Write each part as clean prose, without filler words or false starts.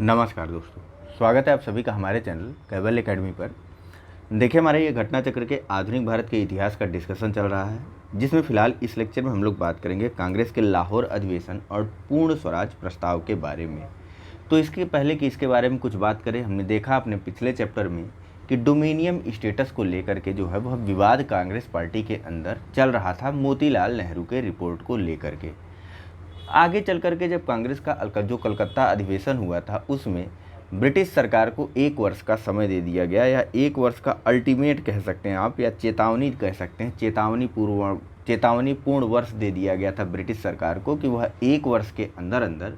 नमस्कार दोस्तों, स्वागत है आप सभी का हमारे चैनल कैबल एकेडमी पर। देखिए, हमारे ये घटना चक्र के आधुनिक भारत के इतिहास का डिस्कशन चल रहा है, जिसमें फ़िलहाल इस लेक्चर में हम लोग बात करेंगे कांग्रेस के लाहौर अधिवेशन और पूर्ण स्वराज प्रस्ताव के बारे में। तो इसके पहले कि इसके बारे में कुछ बात करें, हमने देखा अपने पिछले चैप्टर में कि डोमिनियन स्टेटस को लेकर के जो है वह विवाद कांग्रेस पार्टी के अंदर चल रहा था मोतीलाल नेहरू के रिपोर्ट को लेकर के। आगे चल कर के जब कांग्रेस का जो कलकत्ता अधिवेशन हुआ था, उसमें ब्रिटिश सरकार को 1 वर्ष का समय दे दिया गया, या 1 वर्ष का अल्टीमेट कह सकते हैं आप, या चेतावनी कह सकते हैं, चेतावनीपूर्ण वर्ष दे दिया गया था ब्रिटिश सरकार को कि वह 1 वर्ष के अंदर अंदर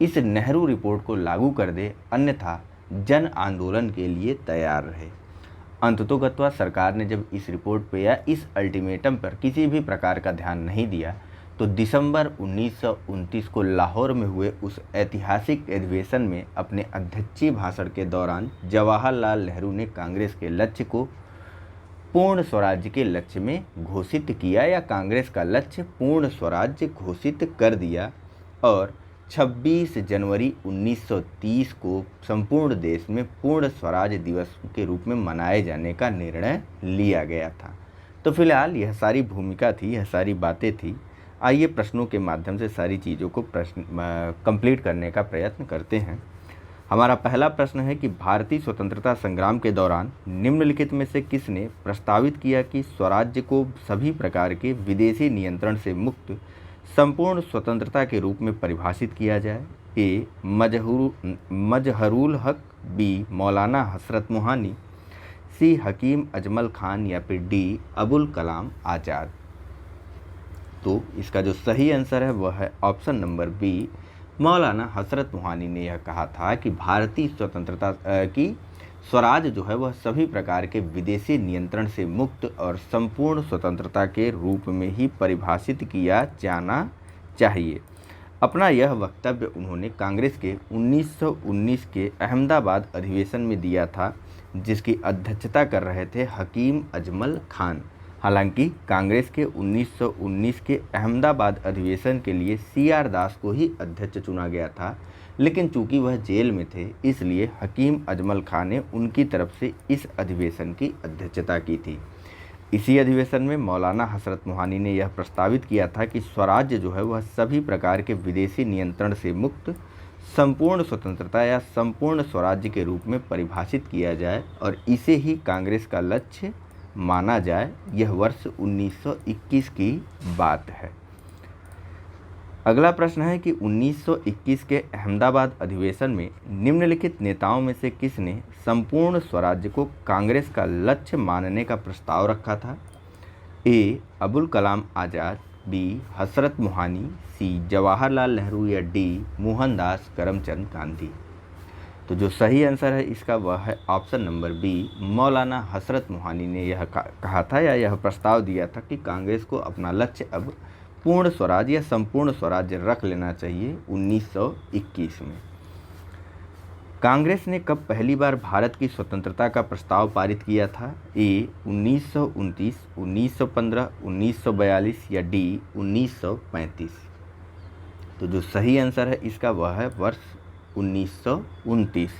इस नेहरू रिपोर्ट को लागू कर दे, अन्यथा जन आंदोलन के लिए तैयार रहे। अंततोगत्वा सरकार ने जब इस रिपोर्ट पे या इस अल्टीमेटम पर किसी भी प्रकार का ध्यान नहीं दिया, तो दिसंबर 1929 को लाहौर में हुए उस ऐतिहासिक अधिवेशन में अपने अध्यक्षीय भाषण के दौरान जवाहरलाल नेहरू ने कांग्रेस के लक्ष्य को पूर्ण स्वराज्य के लक्ष्य में घोषित किया, या कांग्रेस का लक्ष्य पूर्ण स्वराज्य घोषित कर दिया, और 26 जनवरी 1930 को संपूर्ण देश में पूर्ण स्वराज दिवस के रूप में मनाए जाने का निर्णय लिया गया था। तो फिलहाल यह सारी भूमिका थी, यह सारी बातें थी। आइए प्रश्नों के माध्यम से सारी चीज़ों को कंप्लीट करने का प्रयत्न करते हैं। हमारा पहला प्रश्न है कि भारतीय स्वतंत्रता संग्राम के दौरान निम्नलिखित में से किसने प्रस्तावित किया कि स्वराज्य को सभी प्रकार के विदेशी नियंत्रण से मुक्त संपूर्ण स्वतंत्रता के रूप में परिभाषित किया जाए? ए. मजहरुल हक, बी. मौलाना हसरत मोहानी, सी. हकीम अजमल खान, या फिर डी. अबुल कलाम आज़ाद। तो इसका जो सही आंसर है वह है ऑप्शन नंबर बी, मौलाना हसरत मोहानी ने यह कहा था कि भारतीय स्वतंत्रता की स्वराज जो है वह सभी प्रकार के विदेशी नियंत्रण से मुक्त और संपूर्ण स्वतंत्रता के रूप में ही परिभाषित किया जाना चाहिए। अपना यह वक्तव्य उन्होंने कांग्रेस के 1919 के अहमदाबाद अधिवेशन में दिया था, जिसकी अध्यक्षता कर रहे थे हकीम अजमल खान। हालांकि कांग्रेस के 1919 के अहमदाबाद अधिवेशन के लिए CR दास को ही अध्यक्ष चुना गया था, लेकिन चूंकि वह जेल में थे, इसलिए हकीम अजमल खान ने उनकी तरफ से इस अधिवेशन की अध्यक्षता की थी। इसी अधिवेशन में मौलाना हसरत मोहानी ने यह प्रस्तावित किया था कि स्वराज्य जो है वह सभी प्रकार के विदेशी नियंत्रण से मुक्त संपूर्ण स्वतंत्रता या संपूर्ण स्वराज्य के रूप में परिभाषित किया जाए, और इसे ही कांग्रेस का लक्ष्य माना जाए। यह वर्ष 1921 की बात है। अगला प्रश्न है कि 1921 के अहमदाबाद अधिवेशन में निम्नलिखित नेताओं में से किसने संपूर्ण स्वराज्य को कांग्रेस का लक्ष्य मानने का प्रस्ताव रखा था? ए. अबुल कलाम आज़ाद, बी. हसरत मोहानी, सी. जवाहरलाल नेहरू, या डी. मोहनदास करमचंद गांधी। तो जो सही आंसर है इसका वह है ऑप्शन नंबर बी, मौलाना हसरत मोहानी ने यह कहा था, या यह प्रस्ताव दिया था कि कांग्रेस को अपना लक्ष्य अब पूर्ण स्वराज या संपूर्ण स्वराज्य रख लेना चाहिए 1921 में। कांग्रेस ने कब पहली बार भारत की स्वतंत्रता का प्रस्ताव पारित किया था? ए. 1929, 1915, 1942, या डी. 1935। तो जो सही आंसर है इसका वह है वर्ष 1929।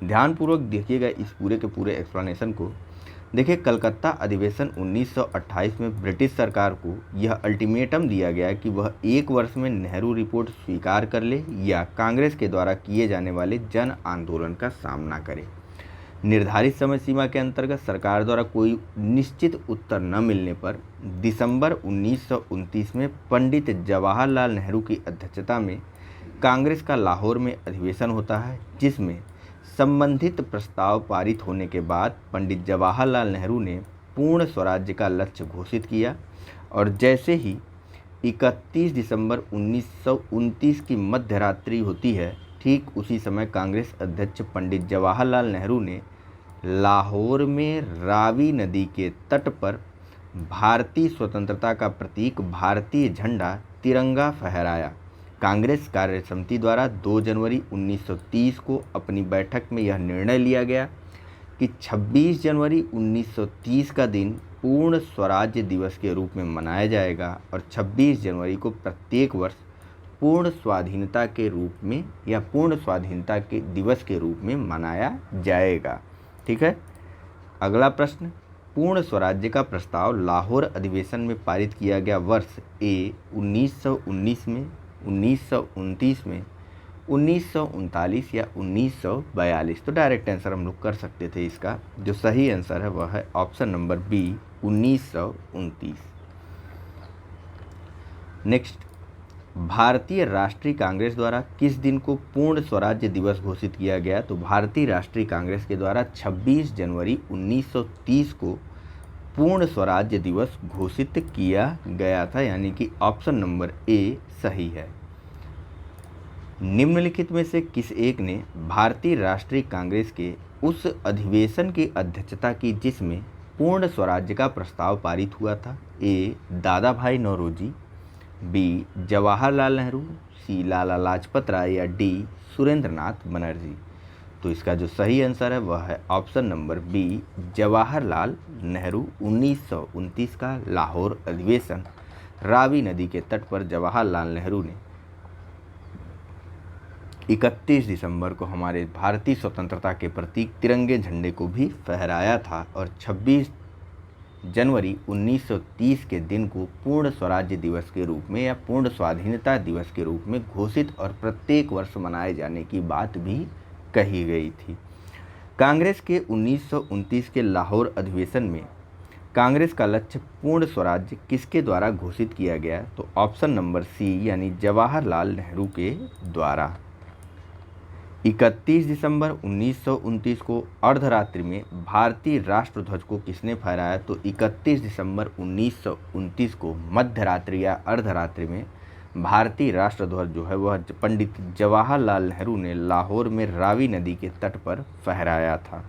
ध्यानपूर्वक देखिएगा इस पूरे के पूरे एक्सप्लेनेशन को। देखिए, कलकत्ता अधिवेशन 1928 में ब्रिटिश सरकार को यह अल्टीमेटम दिया गया कि वह 1 वर्ष में नेहरू रिपोर्ट स्वीकार कर ले, या कांग्रेस के द्वारा किए जाने वाले जन आंदोलन का सामना करे। निर्धारित समय सीमा के अंतर्गत सरकार द्वारा कोई निश्चित उत्तर न मिलने पर दिसंबर 1929 में पंडित जवाहरलाल नेहरू की अध्यक्षता में कांग्रेस का लाहौर में अधिवेशन होता है, जिसमें संबंधित प्रस्ताव पारित होने के बाद पंडित जवाहरलाल नेहरू ने पूर्ण स्वराज्य का लक्ष्य घोषित किया, और जैसे ही 31 दिसंबर 1929 की मध्यरात्रि होती है, ठीक उसी समय कांग्रेस अध्यक्ष पंडित जवाहरलाल नेहरू ने लाहौर में रावी नदी के तट पर भारतीय स्वतंत्रता का प्रतीक भारतीय झंडा तिरंगा फहराया। कांग्रेस कार्य समिति द्वारा 2 जनवरी 1930 को अपनी बैठक में यह निर्णय लिया गया कि 26 जनवरी 1930 का दिन पूर्ण स्वराज्य दिवस के रूप में मनाया जाएगा, और 26 जनवरी को प्रत्येक वर्ष पूर्ण स्वाधीनता के रूप में या पूर्ण स्वाधीनता के दिवस के रूप में मनाया जाएगा। ठीक है। अगला प्रश्न, पूर्ण स्वराज्य का प्रस्ताव लाहौर अधिवेशन में पारित किया गया वर्ष ए 1919 में, 1929 में, 1939 या 1942। तो डायरेक्ट आंसर हम लोग कर सकते थे। इसका जो सही आंसर है वह है ऑप्शन नंबर बी 1929। नेक्स्ट, भारतीय राष्ट्रीय कांग्रेस द्वारा किस दिन को पूर्ण स्वराज्य दिवस घोषित किया गया? तो भारतीय राष्ट्रीय कांग्रेस के द्वारा 26 जनवरी 1930 को पूर्ण स्वराज्य दिवस घोषित किया गया था, यानी कि ऑप्शन नंबर ए सही है। निम्नलिखित में से किस एक ने भारतीय राष्ट्रीय कांग्रेस के उस अधिवेशन की अध्यक्षता की जिसमें पूर्ण स्वराज्य का प्रस्ताव पारित हुआ था? ए दादा भाई नौरोजी, बी जवाहरलाल नेहरू, सी लाला लाजपत राय या डी सुरेंद्र नाथ बनर्जी। तो इसका जो सही आंसर है वह है option number B Jawaharlal Nehru. 1929 का लाहौर अधिवेशन, रावी नदी के तट पर जवाहरलाल नेहरू ने 31 दिसंबर को हमारे भारतीय स्वतंत्रता के प्रतीक तिरंगे झंडे को भी फहराया था और 26 जनवरी 1930 के दिन को पूर्ण स्वराज्य दिवस के रूप में या पूर्ण स्वाधीनता दिवस के रूप में घोषित और प्रत्येक वर्ष मनाए जाने की बात भी कही गई थी। कांग्रेस के 1929 के लाहौर अधिवेशन में कांग्रेस का लक्ष्य पूर्ण स्वराज्य किसके द्वारा घोषित किया गया? तो ऑप्शन नंबर सी यानी जवाहरलाल नेहरू के द्वारा। 31 दिसंबर 1929 को अर्धरात्रि में भारतीय राष्ट्रध्वज को किसने फहराया? तो 31 दिसंबर 1929 को मध्यरात्रि या अर्धरात्रि में भारतीय राष्ट्रध्वज जो है वह पंडित जवाहरलाल नेहरू ने लाहौर में रावी नदी के तट पर फहराया था।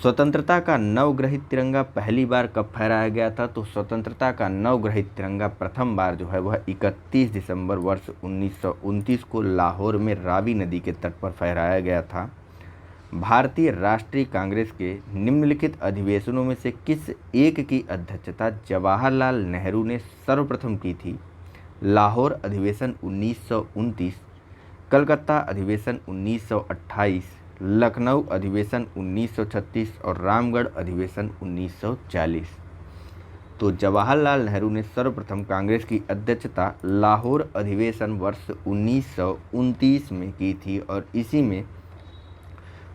स्वतंत्रता का नवग्रहित तिरंगा पहली बार कब फहराया गया था? तो स्वतंत्रता का नवग्रहित तिरंगा प्रथम बार जो है वह 31 दिसंबर वर्ष 1929 को लाहौर में रावी नदी के तट पर फहराया गया था। भारतीय राष्ट्रीय कांग्रेस के निम्नलिखित अधिवेशनों में से किस एक की अध्यक्षता जवाहरलाल नेहरू ने सर्वप्रथम की थी? लाहौर अधिवेशन 1929, कलकत्ता अधिवेशन 1928, लखनऊ अधिवेशन 1936 और रामगढ़ अधिवेशन 1940। तो जवाहरलाल नेहरू ने सर्वप्रथम कांग्रेस की अध्यक्षता लाहौर अधिवेशन वर्ष 1929 में की थी और इसी में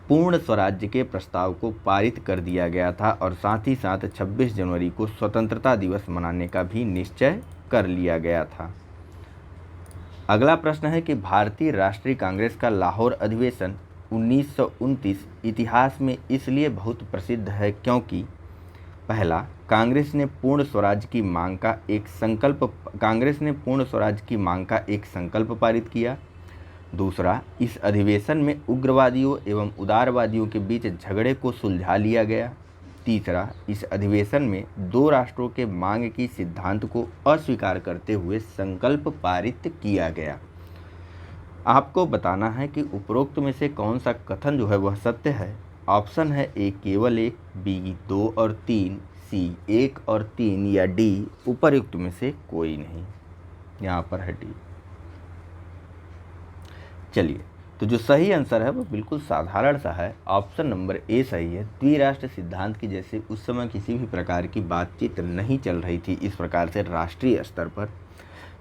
पूर्ण स्वराज्य के प्रस्ताव को पारित कर दिया गया था और साथ ही साथ 26 जनवरी को स्वतंत्रता दिवस मनाने का भी निश्चय कर लिया गया था। अगला प्रश्न है कि भारतीय राष्ट्रीय कांग्रेस का लाहौर अधिवेशन 1929 इतिहास में इसलिए बहुत प्रसिद्ध है क्योंकि पहला, कांग्रेस ने पूर्ण स्वराज्य की मांग का एक संकल्प पारित किया। दूसरा, इस अधिवेशन में उग्रवादियों एवं उदारवादियों के बीच झगड़े को सुलझा लिया गया। तीसरा, इस अधिवेशन में दो राष्ट्रों के मांग की सिद्धांत को अस्वीकार करते हुए संकल्प पारित किया गया। आपको बताना है कि उपरोक्त में से कौन सा कथन जो है वह सत्य है। ऑप्शन है ए केवल एक, बी 2 और 3, सी 1 और 3 या डी उपर्युक्त में से कोई नहीं। यहाँ पर है डी। चलिए, तो जो सही आंसर है वो बिल्कुल साधारण सा है, ऑप्शन नंबर ए सही है। द्विराष्ट्र सिद्धांत की जैसे उस समय किसी भी प्रकार की बातचीत नहीं चल रही थी इस प्रकार से राष्ट्रीय स्तर पर,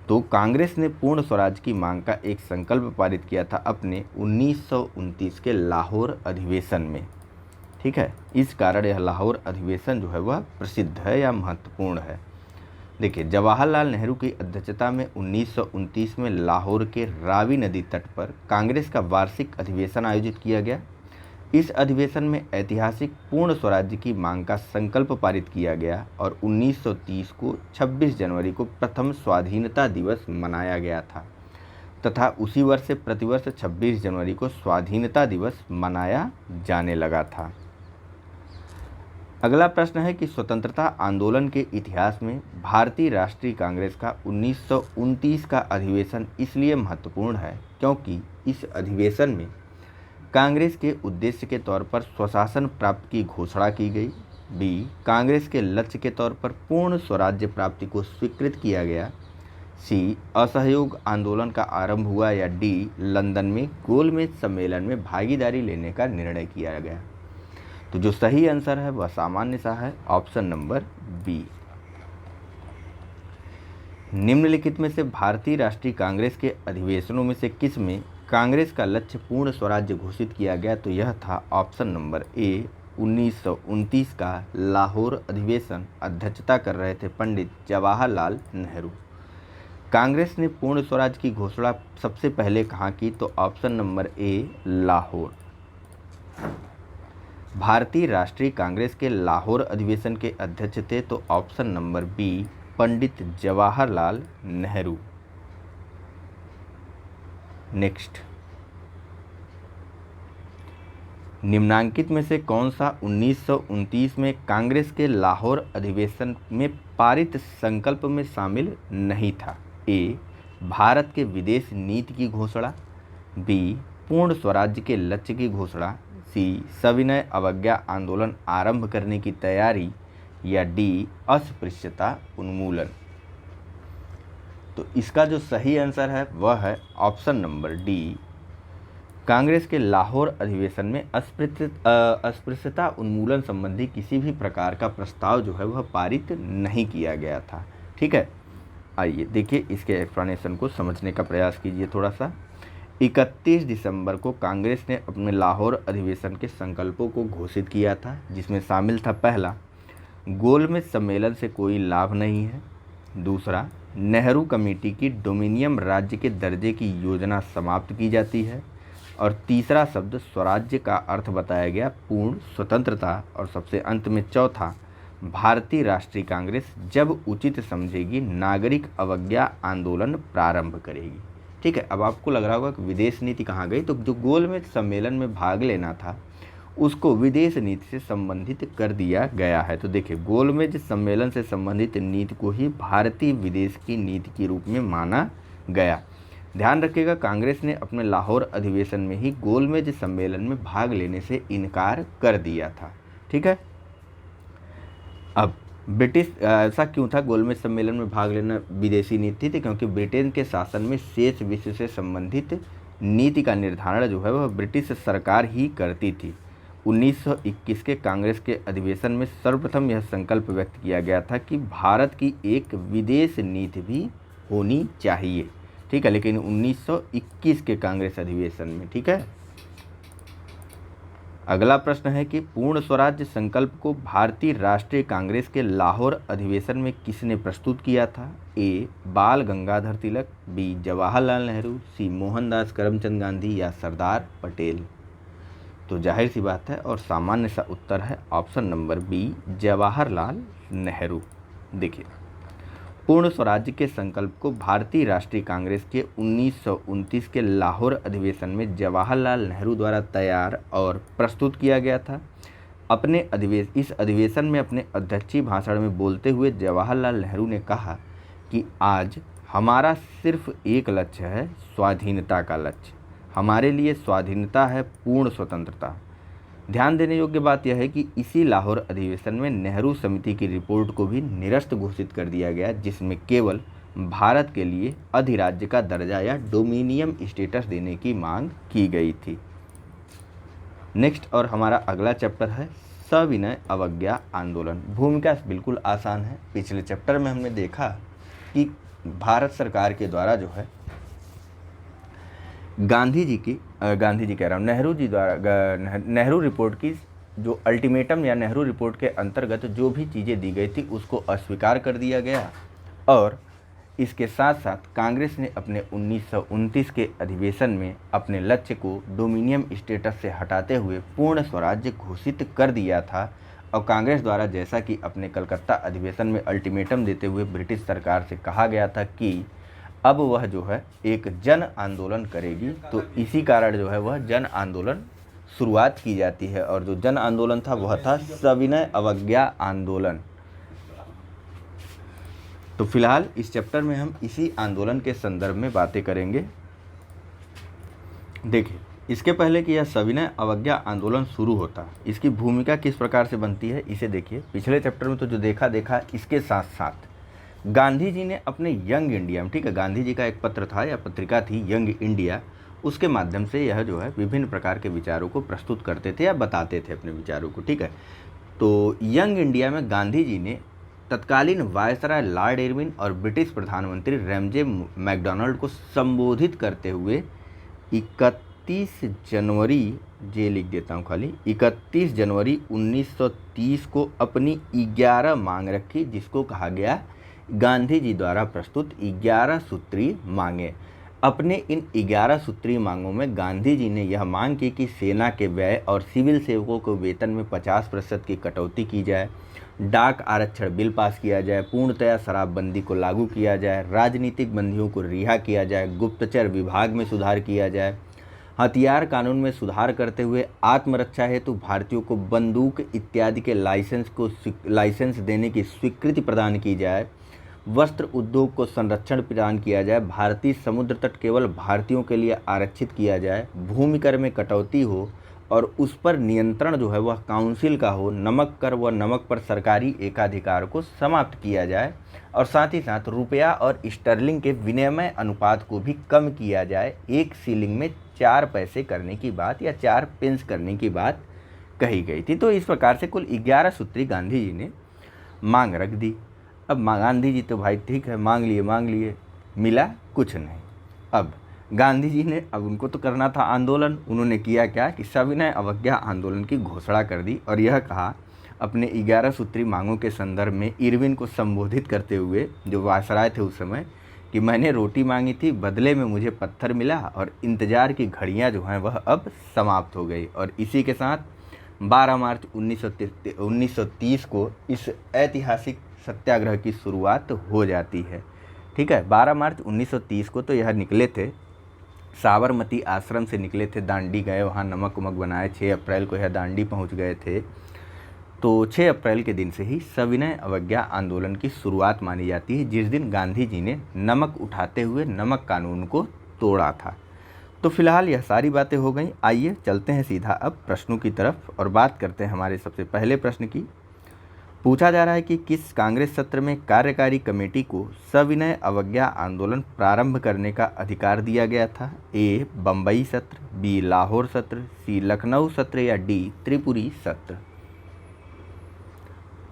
तो कांग्रेस ने पूर्ण स्वराज की मांग का एक संकल्प पारित किया था अपने 1929 के लाहौर अधिवेशन में। ठीक है, इस कारण यह लाहौर अधिवेशन जो है वह प्रसिद्ध है या महत्वपूर्ण है। देखिए, जवाहरलाल नेहरू की अध्यक्षता में 1929 में लाहौर के रावी नदी तट पर कांग्रेस का वार्षिक अधिवेशन आयोजित किया गया। इस अधिवेशन में ऐतिहासिक पूर्ण स्वराज्य की मांग का संकल्प पारित किया गया और 1930 को 26 जनवरी को प्रथम स्वाधीनता दिवस मनाया गया था तथा उसी वर्ष से प्रतिवर्ष 26 जनवरी को स्वाधीनता दिवस मनाया जाने लगा था। अगला प्रश्न है कि स्वतंत्रता आंदोलन के इतिहास में भारतीय राष्ट्रीय कांग्रेस का 1929 का अधिवेशन इसलिए महत्वपूर्ण है क्योंकि इस अधिवेशन में कांग्रेस के उद्देश्य के तौर पर स्वशासन प्राप्ति की घोषणा की गई। बी, कांग्रेस के लक्ष्य के तौर पर पूर्ण स्वराज्य प्राप्ति को स्वीकृत किया गया। सी असहयोग आंदोलन का आरंभ हुआ या डी लंदन में गोलमेज सम्मेलन में भागीदारी लेने का निर्णय किया गया। तो जो सही आंसर है वह सामान्य सा है, ऑप्शन नंबर बी। निम्नलिखित में से भारतीय राष्ट्रीय कांग्रेस के अधिवेशनों में से किस में कांग्रेस का लक्ष्य पूर्ण स्वराज्य घोषित किया गया? तो यह था ऑप्शन नंबर ए 1929 का लाहौर अधिवेशन। अध्यक्षता कर रहे थे पंडित जवाहरलाल नेहरू। कांग्रेस ने पूर्ण स्वराज की घोषणा सबसे पहले कहाँ की? तो ऑप्शन नंबर ए लाहौर। भारतीय राष्ट्रीय कांग्रेस के लाहौर अधिवेशन के अध्यक्ष थे तो option number B Pandit Jawaharlal Nehru. Next, निम्नांकित में से कौन सा 1929 में कांग्रेस के लाहौर अधिवेशन में पारित संकल्प में शामिल नहीं था? ए भारत के विदेश नीति की घोषणा, बी पूर्ण स्वराज्य के लक्ष्य की घोषणा, सी सविनय अवज्ञा आंदोलन आरंभ करने की तैयारी, या डी अस्पृश्यता उन्मूलन। तो इसका जो सही आंसर है वह है ऑप्शन नंबर डी। कांग्रेस के लाहौर अधिवेशन में अस्पृश्यता उन्मूलन संबंधी किसी भी प्रकार का प्रस्ताव जो है वह पारित नहीं किया गया था। ठीक है, आइए देखिए इसके एक्सप्लेनेशन को समझने का प्रयास कीजिए थोड़ा सा। 31 दिसंबर को कांग्रेस ने अपने लाहौर अधिवेशन के संकल्पों को घोषित किया था, जिसमें शामिल था पहला, गोलमेज सम्मेलन से कोई लाभ नहीं है। दूसरा, नेहरू कमेटी की डोमिनियन राज्य के दर्जे की योजना समाप्त की जाती है। और तीसरा शब्द स्वराज्य का अर्थ बताया गया पूर्ण स्वतंत्रता। और सबसे अंत में चौथा, भारतीय राष्ट्रीय कांग्रेस जब उचित समझेगी नागरिक अवज्ञा आंदोलन प्रारंभ करेगी। ठीक है, अब आपको लग रहा होगा कि विदेश नीति कहाँ गई? तो जो गोलमेज सम्मेलन में भाग लेना था उसको विदेश नीति से संबंधित कर दिया गया है। तो देखिए, गोलमेज सम्मेलन से संबंधित नीति को ही भारतीय विदेश की नीति के रूप में माना गया। ध्यान रखिएगा, कांग्रेस ने अपने लाहौर अधिवेशन में ही गोलमेज सम्मेलन में भाग लेने से इनकार कर दिया था। ठीक है, अब ब्रिटिश ऐसा क्यों था गोलमेज सम्मेलन में भाग लेना विदेशी नीति थी? क्योंकि ब्रिटेन के शासन में शेष विश्व से संबंधित नीति का निर्धारण जो है वह ब्रिटिश सरकार ही करती थी। 1921 के कांग्रेस के अधिवेशन में सर्वप्रथम यह संकल्प व्यक्त किया गया था कि भारत की एक विदेश नीति भी होनी चाहिए। ठीक है, लेकिन 1921 के कांग्रेस अधिवेशन में। ठीक है, अगला प्रश्न है कि पूर्ण स्वराज्य संकल्प को भारतीय राष्ट्रीय कांग्रेस के लाहौर अधिवेशन में किसने प्रस्तुत किया था? ए बाल गंगाधर तिलक, बी जवाहरलाल नेहरू, सी मोहनदास करमचंद गांधी, या सरदार पटेल। तो जाहिर सी बात है और सामान्य सा उत्तर है option number B Jawaharlal Nehru. देखिए, पूर्ण स्वराज्य के संकल्प को भारतीय राष्ट्रीय कांग्रेस के 1929 के लाहौर अधिवेशन में जवाहरलाल नेहरू द्वारा तैयार और प्रस्तुत किया गया था। इस अधिवेशन में अपने अध्यक्षीय भाषण में बोलते हुए जवाहरलाल नेहरू ने कहा कि आज हमारा सिर्फ एक लक्ष्य है, स्वाधीनता का लक्ष्य। हमारे लिए स्वाधीनता है पूर्ण स्वतंत्रता। ध्यान देने योग्य बात यह है कि इसी लाहौर अधिवेशन में नेहरू समिति की रिपोर्ट को भी निरस्त घोषित कर दिया गया, जिसमें केवल भारत के लिए अधिराज्य का दर्जा या डोमिनियन स्टेटस देने की मांग की गई थी। नेक्स्ट, और हमारा अगला चैप्टर है सविनय अवज्ञा आंदोलन। भूमिका बिल्कुल आसान है। पिछले चैप्टर में हमने देखा कि भारत सरकार के द्वारा जो है नेहरू जी द्वारा नेहरू रिपोर्ट की जो अल्टीमेटम या नेहरू रिपोर्ट के अंतर्गत जो भी चीज़ें दी गई थी उसको अस्वीकार कर दिया गया। और इसके साथ साथ कांग्रेस ने अपने 1929 के अधिवेशन में अपने लक्ष्य को डोमिनियन स्टेटस से हटाते हुए पूर्ण स्वराज्य घोषित कर दिया था। और कांग्रेस द्वारा जैसा कि अपने कलकत्ता अधिवेशन में अल्टीमेटम देते हुए ब्रिटिश सरकार से कहा गया था कि अब वह जो है एक जन आंदोलन करेगी, तो इसी कारण जो है वह जन आंदोलन शुरुआत की जाती है। और जो जन आंदोलन था वह था सविनय अवज्ञा आंदोलन। तो फिलहाल इस चैप्टर में हम इसी आंदोलन के संदर्भ में बातें करेंगे। देखिए, इसके पहले कि यह सविनय अवज्ञा आंदोलन शुरू होता, इसकी भूमिका किस प्रकार से बनती है इसे देखिए। पिछले चैप्टर में तो जो देखा इसके साथ साथ गांधी जी ने अपने यंग इंडिया में, ठीक है, गांधी जी का एक पत्र था या पत्रिका थी यंग इंडिया, उसके माध्यम से यह जो है विभिन्न प्रकार के विचारों को प्रस्तुत करते थे या बताते थे अपने विचारों को, ठीक है। तो यंग इंडिया में गांधी जी ने तत्कालीन वायसराय लॉर्ड इरविन और ब्रिटिश प्रधानमंत्री रैमजे मैकडोनाल्ड को संबोधित करते हुए 31 जनवरी, ये लिख देता हूँ खाली, 31 जनवरी 1930 को अपनी 11 मांग रखी, जिसको कहा गया गांधी जी द्वारा प्रस्तुत 11 सूत्री मांगे। अपने इन 11 सूत्री मांगों में गांधी जी ने यह मांग की कि सेना के व्यय और सिविल सेवकों को वेतन में 50% की कटौती की जाए, डाक आरक्षण बिल पास किया जाए, पूर्णतया शराबबंदी को लागू किया जाए, राजनीतिक बंदियों को रिहा किया जाए, गुप्तचर विभाग में सुधार किया जाए, हथियार कानून में सुधार करते हुए आत्मरक्षा हेतु भारतीयों को बंदूक इत्यादि के लाइसेंस देने की स्वीकृति प्रदान की जाए, वस्त्र उद्योग को संरक्षण प्रदान किया जाए, भारतीय समुद्र तट केवल भारतीयों के लिए आरक्षित किया जाए, भूमि कर में कटौती हो और उस पर नियंत्रण जो है वह काउंसिल का हो, नमक कर व नमक पर सरकारी एकाधिकार को समाप्त किया जाए और साथ ही साथ रुपया और स्टर्लिंग के विनिमय अनुपात को भी कम किया जाए, 1 शिलिंग में 4 पैसे करने की बात या 4 पेंस करने की बात कही गई थी। तो इस प्रकार से कुल 11 सूत्री गांधी जी ने मांग रख दी। अब गांधी जी तो भाई ठीक है मांग लिए, मिला कुछ नहीं। अब गांधी जी ने, अब उनको तो करना था आंदोलन, उन्होंने किया क्या कि सविनय अवज्ञा आंदोलन की घोषणा कर दी और यह कहा अपने 11 सूत्री मांगों के संदर्भ में इरविन को संबोधित करते हुए, जो वायसराय थे उस समय, कि मैंने रोटी मांगी थी, बदले में मुझे पत्थर मिला और इंतजार की घड़ियां जो हैं वह अब समाप्त हो गई। और इसी के साथ 12 मार्च 1930 को इस ऐतिहासिक सत्याग्रह की शुरुआत हो जाती है, ठीक है। 12 मार्च 1930 को तो यह निकले थे, साबरमती आश्रम से निकले थे, दांडी गए, वहाँ नमक वमक बनाए, 6 अप्रैल को यह दांडी पहुँच गए थे। तो 6 अप्रैल के दिन से ही सविनय अवज्ञा आंदोलन की शुरुआत मानी जाती है, जिस दिन गांधी जी ने नमक उठाते हुए नमक कानून को तोड़ा था। तो फिलहाल यह सारी बातें हो गई, आइए चलते हैं सीधा अब प्रश्नों की तरफ और बात करते हैं हमारे सबसे पहले प्रश्न की। पूछा जा रहा है कि किस कांग्रेस सत्र में कार्यकारी कमेटी को सविनय अवज्ञा आंदोलन प्रारंभ करने का अधिकार दिया गया था? ए बम्बई सत्र, बी लाहौर सत्र, सी लखनऊ सत्र या डी त्रिपुरी सत्र?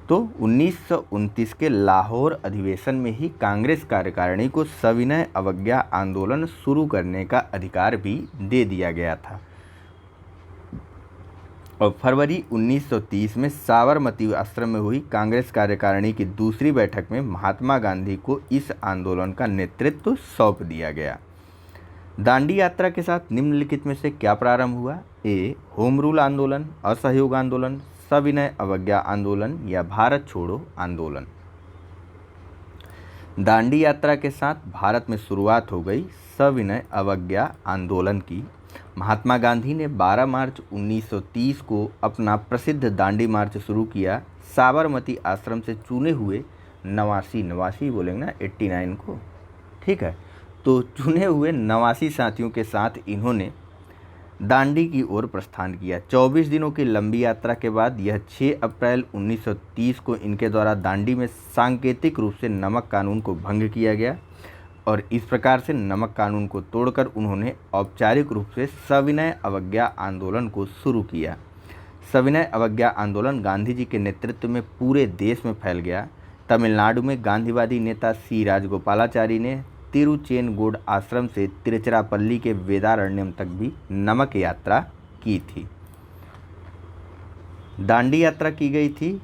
तो 1929 के लाहौर अधिवेशन में ही कांग्रेस कार्यकारिणी को सविनय अवज्ञा आंदोलन शुरू करने का अधिकार भी दे दिया गया था। और फरवरी 1930 में साबरमती आश्रम में हुई कांग्रेस कार्यकारिणी की दूसरी बैठक में महात्मा गांधी को इस आंदोलन का नेतृत्व सौंप दिया गया। दांडी यात्रा के साथ निम्नलिखित में से क्या प्रारंभ हुआ? ए होम रूल आंदोलन, असहयोग आंदोलन, सविनय अवज्ञा आंदोलन या भारत छोड़ो आंदोलन? दांडी यात्रा के साथ भारत में शुरुआत हो गई सविनय अवज्ञा आंदोलन की। महात्मा गांधी ने 12 मार्च 1930 को अपना प्रसिद्ध दांडी मार्च शुरू किया। साबरमती आश्रम से चुने हुए 89 बोलेंगे ना 89 को, ठीक है, तो चुने हुए 89 साथियों के साथ इन्होंने दांडी की ओर प्रस्थान किया। 24 दिनों की लंबी यात्रा के बाद यह 6 अप्रैल 1930 को इनके द्वारा दांडी में सांकेतिक रूप से नमक कानून को भंग किया गया और इस प्रकार से नमक कानून को तोड़कर उन्होंने औपचारिक रूप से सविनय अवज्ञा आंदोलन को शुरू किया। सविनय अवज्ञा आंदोलन गांधी जी के नेतृत्व में पूरे देश में फैल गया। तमिलनाडु में गांधीवादी नेता सी राजगोपालाचारी ने तिरुचेनगोड आश्रम से तिरुचिरापल्ली के वेदारण्यम तक भी नमक यात्रा की थी। दांडी यात्रा की गई थी,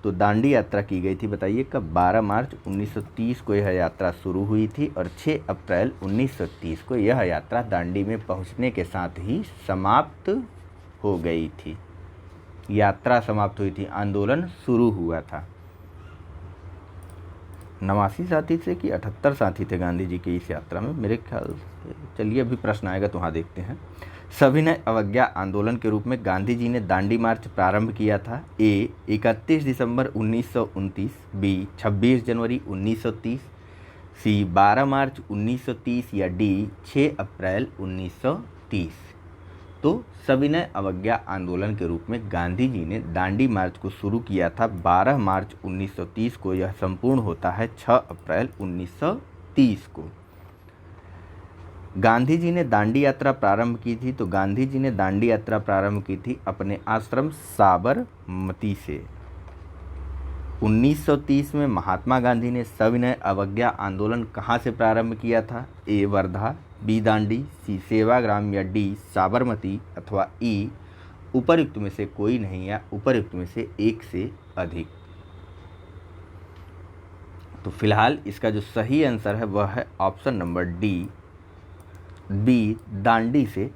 तो दांडी यात्रा की गई थी बताइए कब? 12 मार्च 1930 को यह यात्रा शुरू हुई थी और 6 अप्रैल 1930 को यह यात्रा दांडी में पहुंचने के साथ ही समाप्त हो गई थी। यात्रा समाप्त हुई थी, आंदोलन शुरू हुआ था। 89 साथी थे कि 78 साथी थे गांधी जी की इस यात्रा में, मेरे ख्याल से। चलिए अभी प्रश्न आएगा तो वहाँ देखते हैं। सविनय अवज्ञा आंदोलन के रूप में गांधी जी ने दांडी मार्च प्रारंभ किया था। ए 31 दिसंबर 1929, बी 26 जनवरी 1930, सी 12 मार्च 1930 या डी 6 अप्रैल 1930? तो सविनय अवज्ञा आंदोलन के रूप में गांधी जी ने दांडी मार्च को शुरू किया था 12 मार्च 1930 को। यह संपूर्ण होता है 6 अप्रैल 1930 को। गांधी जी ने दांडी यात्रा प्रारंभ की थी, तो गांधी जी ने दांडी यात्रा प्रारंभ की थी अपने आश्रम साबरमती से। 1930 में महात्मा गांधी ने सविनय अवज्ञा आंदोलन कहाँ से प्रारंभ किया था? ए वर्धा, बी दांडी, सी सेवाग्राम या डी साबरमती अथवा ई उपर्युक्त में से कोई नहीं या उपर्युक्त में से एक से अधिक। तो फिलहाल इसका जो सही आंसर है वह है option number D, B Dandi से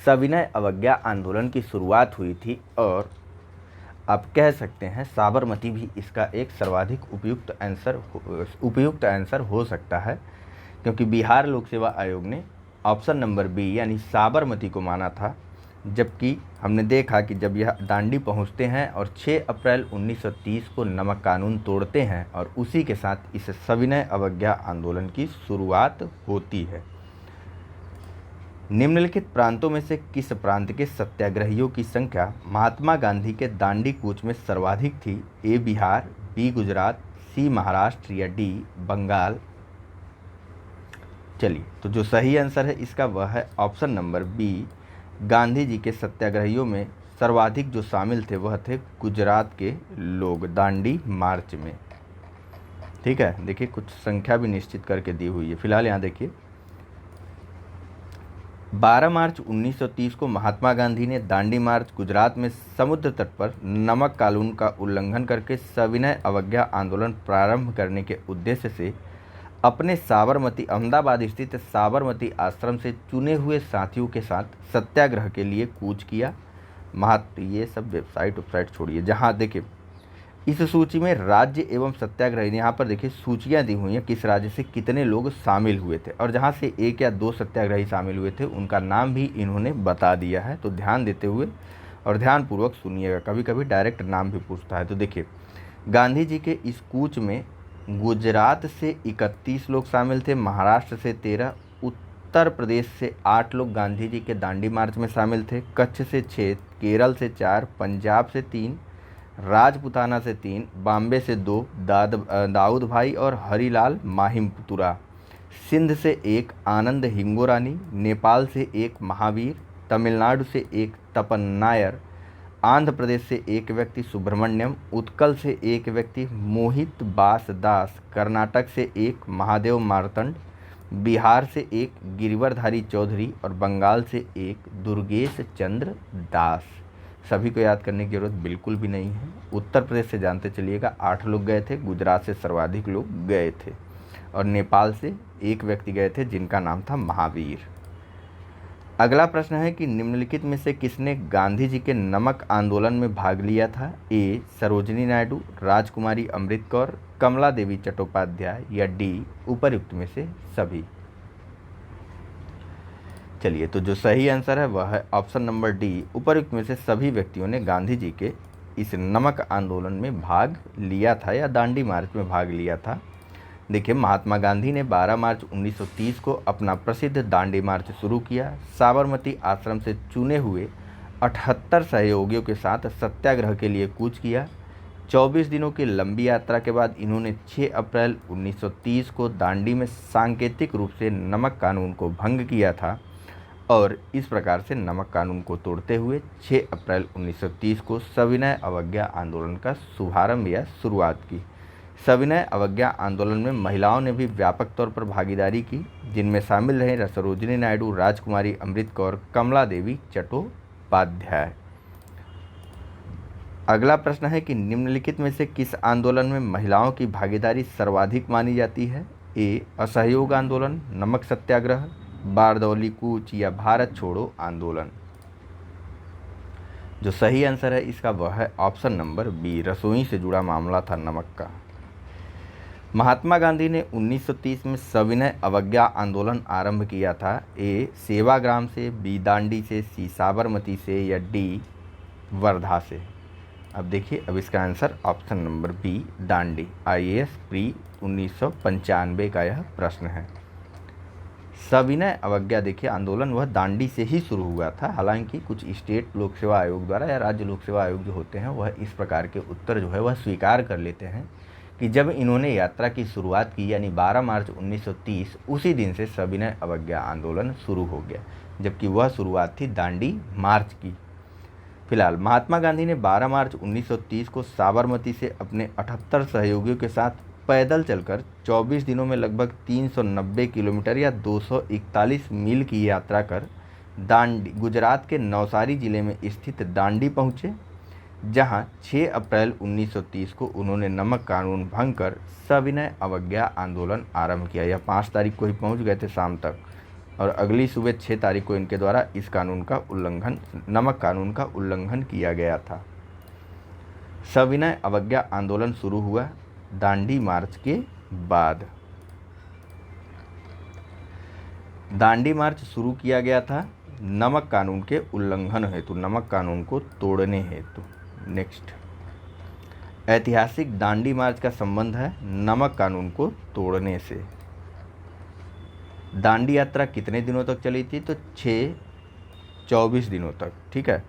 सविनय अवज्ञा आंदोलन की शुरुआत हुई थी। और आप कह सकते हैं साबरमती भी इसका एक सर्वाधिक उपयुक्त आंसर हो सकता है, क्योंकि बिहार लोक सेवा आयोग ने ऑप्शन नंबर बी यानी साबरमती को माना था। जबकि हमने देखा कि जब यह दांडी पहुंचते हैं और 6 अप्रैल 1930 को नमक कानून तोड़ते हैं और उसी के साथ इस सविनय अवज्ञा आंदोलन की शुरुआत होती है। निम्नलिखित प्रांतों में से किस प्रांत के सत्याग्रहियों की संख्या महात्मा गांधी के दांडी कूच में सर्वाधिक थी? ए बिहार, बी गुजरात, सी महाराष्ट्र या डी बंगाल। चलिए, तो जो सही आंसर है इसका वह है option number B. Gandhi ji के सत्याग्रहियों में सर्वाधिक जो शामिल थे वह थे गुजरात के लोग दांडी मार्च में। ठीक है, देखिए कुछ संख्या भी निश्चित करके दी हुई है। फिलहाल यहाँ देखिए 12 मार्च 1930 को महात्मा गांधी ने दांडी मार्च गुजरात में समुद्र तट पर नमक कानून का उल्लंघन करके सविनय अवज्ञा आंदोलन प्रारंभ करने के उद्देश्य से अपने साबरमती अहमदाबाद स्थित साबरमती आश्रम से चुने हुए साथियों के साथ सत्याग्रह के लिए कूच किया। ये सब वेबसाइट छोड़िए। जहाँ देखिए इस सूची में राज्य एवं सत्याग्रही, यहाँ पर देखिए सूचियाँ दी हुई हैं किस राज्य से कितने लोग शामिल हुए थे, और जहाँ से 1 या 2 सत्याग्रही शामिल हुए थे उनका नाम भी इन्होंने बता दिया है। तो ध्यान देते हुए और ध्यानपूर्वक सुनिएगा, कभी कभी डायरेक्ट नाम भी पूछता है। तो देखिए गांधी जी के इस कूच में गुजरात से 31 लोग शामिल थे, महाराष्ट्र से 13, उत्तर प्रदेश से 8 लोग गांधी जी के दांडी मार्च में शामिल थे, कच्छ से 6, केरल से 4, पंजाब से 3, राजपुताना से 3, बॉम्बे से 2, दाऊद भाई और हरीलाल माहिमपुरा, सिंध से 1, आनंद हिंगोरानी, नेपाल से 1, महावीर, तमिलनाडु से 1, तपन नायर, आंध्र प्रदेश से 1 व्यक्ति सुब्रमण्यम, उत्कल से 1 व्यक्ति मोहित बास दास, कर्नाटक से 1 महादेव मार्तंड, बिहार से 1 गिरिवरधारी चौधरी और बंगाल से 1 दुर्गेश चंद्र दास। सभी को याद करने की जरूरत बिल्कुल भी नहीं है। उत्तर प्रदेश से जानते चलिएगा 8 लोग गए थे, गुजरात से सर्वाधिक लोग गए थे और नेपाल से 1 व्यक्ति गए थे जिनका नाम था महावीर। अगला प्रश्न है कि निम्नलिखित में से किसने गांधी जी के नमक आंदोलन में भाग लिया था? ए सरोजिनी नायडू, राजकुमारी अमृत कौर, कमला देवी चट्टोपाध्याय या डी उपर्युक्त में से सभी। चलिए, तो जो सही आंसर है वह है ऑप्शन नंबर डी, उपर्युक्त में से सभी व्यक्तियों ने गांधी जी के इस नमक आंदोलन में भाग लिया था या दांडी मार्च में भाग लिया था। देखिए महात्मा गांधी ने 12 मार्च 1930 को अपना प्रसिद्ध दांडी मार्च शुरू किया। साबरमती आश्रम से चुने हुए 78 सहयोगियों के साथ सत्याग्रह के लिए कूच किया। 24 दिनों की लंबी यात्रा के बाद इन्होंने 6 अप्रैल 1930 को दांडी में सांकेतिक रूप से नमक कानून को भंग किया था और इस प्रकार से नमक कानून को तोड़ते हुए 6 अप्रैल 1930 को सविनय अवज्ञा आंदोलन का शुभारंभ या शुरुआत की। सविनय अवज्ञा आंदोलन में महिलाओं ने भी व्यापक तौर पर भागीदारी की, जिनमें शामिल रहे सरोजिनी नायडू, राजकुमारी अमृत कौर, कमला देवी चट्टोपाध्याय। अगला प्रश्न है कि निम्नलिखित में से किस आंदोलन में महिलाओं की भागीदारी सर्वाधिक मानी जाती है? ए असहयोग आंदोलन, नमक सत्याग्रह, बारदौली कूच या भारत छोड़ो आंदोलन। जो सही आंसर है इसका वह है ऑप्शन नंबर बी, रसोई से जुड़ा मामला था नमक का। महात्मा गांधी ने 1930 में सविनय अवज्ञा आंदोलन आरंभ किया था। ए सेवाग्राम से, बी दांडी से, सी साबरमती से या डी वर्धा से। अब देखिए, अब इसका answer option number B Dandi. IAS pre 1995 का यह प्रश्न है। सविनय अवज्ञा देखिए आंदोलन वह दांडी से ही शुरू हुआ था। हालांकि कुछ स्टेट लोक सेवा आयोग द्वारा या राज्य लोक सेवा आयोग जो होते हैं वह इस प्रकार के उत्तर जो है वह स्वीकार कर लेते हैं कि जब इन्होंने यात्रा की शुरुआत की यानी 12 मार्च 1930, उसी दिन से सविनय अवज्ञा आंदोलन शुरू हो गया, जबकि वह शुरुआत थी दांडी मार्च की। फिलहाल महात्मा गांधी ने 12 मार्च 1930 को साबरमती से अपने 78 सहयोगियों के साथ पैदल चलकर 24 दिनों में लगभग 390 किलोमीटर या 241 मील की यात्रा कर दांडी गुजरात के नवसारी जिले में स्थित दांडी पहुँचे, जहां 6 अप्रैल 1930 को उन्होंने नमक कानून भंग कर सविनय अवज्ञा आंदोलन आरंभ किया। यह 5 तारीख को ही पहुंच गए थे शाम तक, और अगली सुबह 6 तारीख को इनके द्वारा इस कानून का उल्लंघन, नमक कानून का उल्लंघन किया गया था। सविनय अवज्ञा आंदोलन शुरू हुआ दांडी मार्च के बाद। दांडी मार्च शुरू किया गया था नमक कानून के उल्लंघन हेतु, नमक कानून को तोड़ने हेतु। नेक्स्ट, ऐतिहासिक दांडी मार्च का संबंध है नमक कानून को तोड़ने से। दांडी यात्रा कितने दिनों तक चली थी? तो 24 दिनों तक। ठीक है,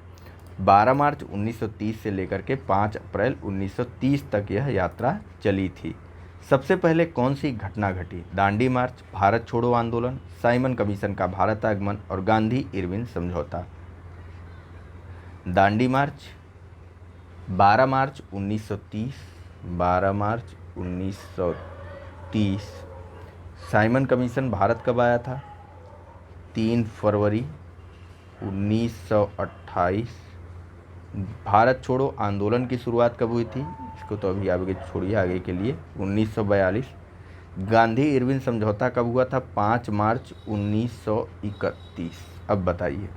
12 मार्च 1930 से लेकर के 5 अप्रैल 1930 तक यह यात्रा चली थी। सबसे पहले कौन सी घटना घटी? दांडी मार्च, भारत छोड़ो आंदोलन, साइमन कमीशन का भारत आगमन और गांधी इरविन समझौता। दांडी मार्च 12 मार्च 1930, 12 मार्च 1930। साइमन कमीशन भारत कब आया था? 3 फरवरी 1928। भारत छोड़ो आंदोलन की शुरुआत कब हुई थी? इसको तो अभी आगे छोड़िए, आगे के लिए 1942। गांधी इरविन समझौता कब हुआ था? 5 मार्च 1931। अब बताइए,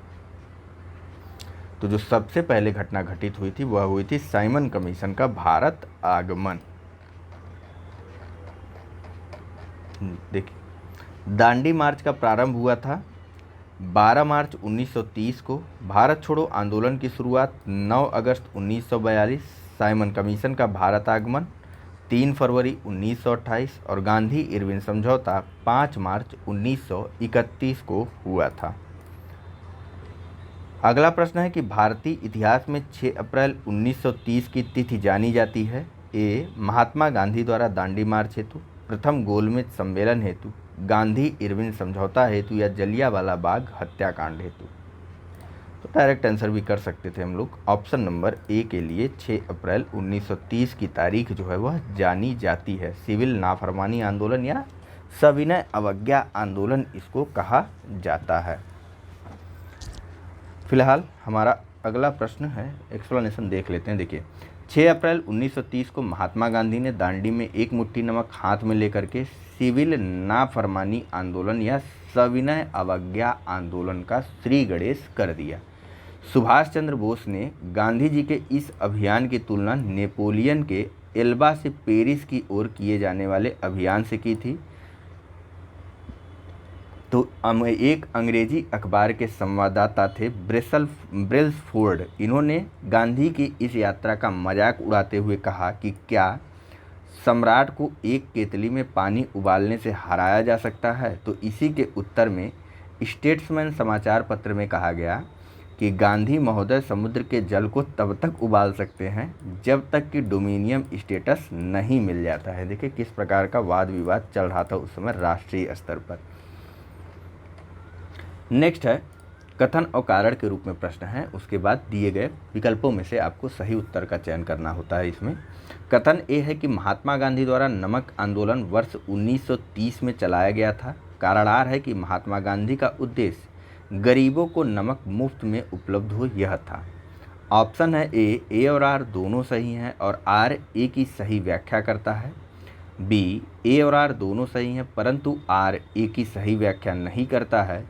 तो जो सबसे पहले घटना घटित हुई थी वह हुई थी साइमन कमीशन का भारत आगमन। देखिए, दांडी मार्च का प्रारंभ हुआ था 12 मार्च 1930 को। भारत छोड़ो आंदोलन की शुरुआत 9 अगस्त 1942, साइमन कमीशन का भारत आगमन 3 फरवरी 1928 और गांधी इरविन समझौता 5 मार्च 1931 को हुआ था। अगला प्रश्न है कि भारतीय इतिहास में 6 अप्रैल 1930 की तिथि जानी जाती है। ए, महात्मा गांधी द्वारा दांडी मार्च हेतु, प्रथम गोलमेज सम्मेलन हेतु, गांधी इरविन समझौता हेतु या जलियांवाला बाग हत्याकांड हेतु। तो डायरेक्ट आंसर भी कर सकते थे हम लोग। ऑप्शन नंबर ए के लिए 6 अप्रैल 1930 की तारीख जो है वह जानी जाती है। सिविल नाफरमानी आंदोलन या सविनय अवज्ञा आंदोलन इसको कहा जाता है। फिलहाल हमारा अगला प्रश्न है, एक्सप्लेनेशन देख लेते हैं। देखिए, 6 अप्रैल 1930 को महात्मा गांधी ने दांडी में एक मुट्ठी नमक हाथ में लेकर के सिविल नाफरमानी आंदोलन या सविनय अवज्ञा आंदोलन का श्री गणेश कर दिया। सुभाष चंद्र बोस ने गांधी जी के इस अभियान की तुलना नेपोलियन के एल्बा से पेरिस की ओर किए जाने वाले अभियान से की थी। तो एक अंग्रेजी अखबार के संवाददाता थे ब्रेल्सफोर्ड, इन्होंने गांधी की इस यात्रा का मजाक उड़ाते हुए कहा कि क्या सम्राट को एक केतली में पानी उबालने से हराया जा सकता है? तो इसी के उत्तर में स्टेट्समैन समाचार पत्र में कहा गया कि गांधी महोदय समुद्र के जल को तब तक उबाल सकते हैं जब तक कि डोमिनियन स्टेटस नहीं मिल जाता है। देखिए किस प्रकार का वाद विवाद चल रहा था उस समय राष्ट्रीय स्तर पर। नेक्स्ट है कथन और कारण के रूप में प्रश्न है, उसके बाद दिए गए विकल्पों में से आपको सही उत्तर का चयन करना होता है। इसमें कथन ए है कि महात्मा गांधी द्वारा नमक आंदोलन वर्ष 1930 में चलाया गया था। कारण आर है कि महात्मा गांधी का उद्देश्य गरीबों को नमक मुफ्त में उपलब्ध हो यह था। ऑप्शन है ए और आर दोनों सही हैं और आर ए की सही व्याख्या करता है। बी, ए और आर दोनों सही हैं परंतु आर ए की सही व्याख्या नहीं करता है।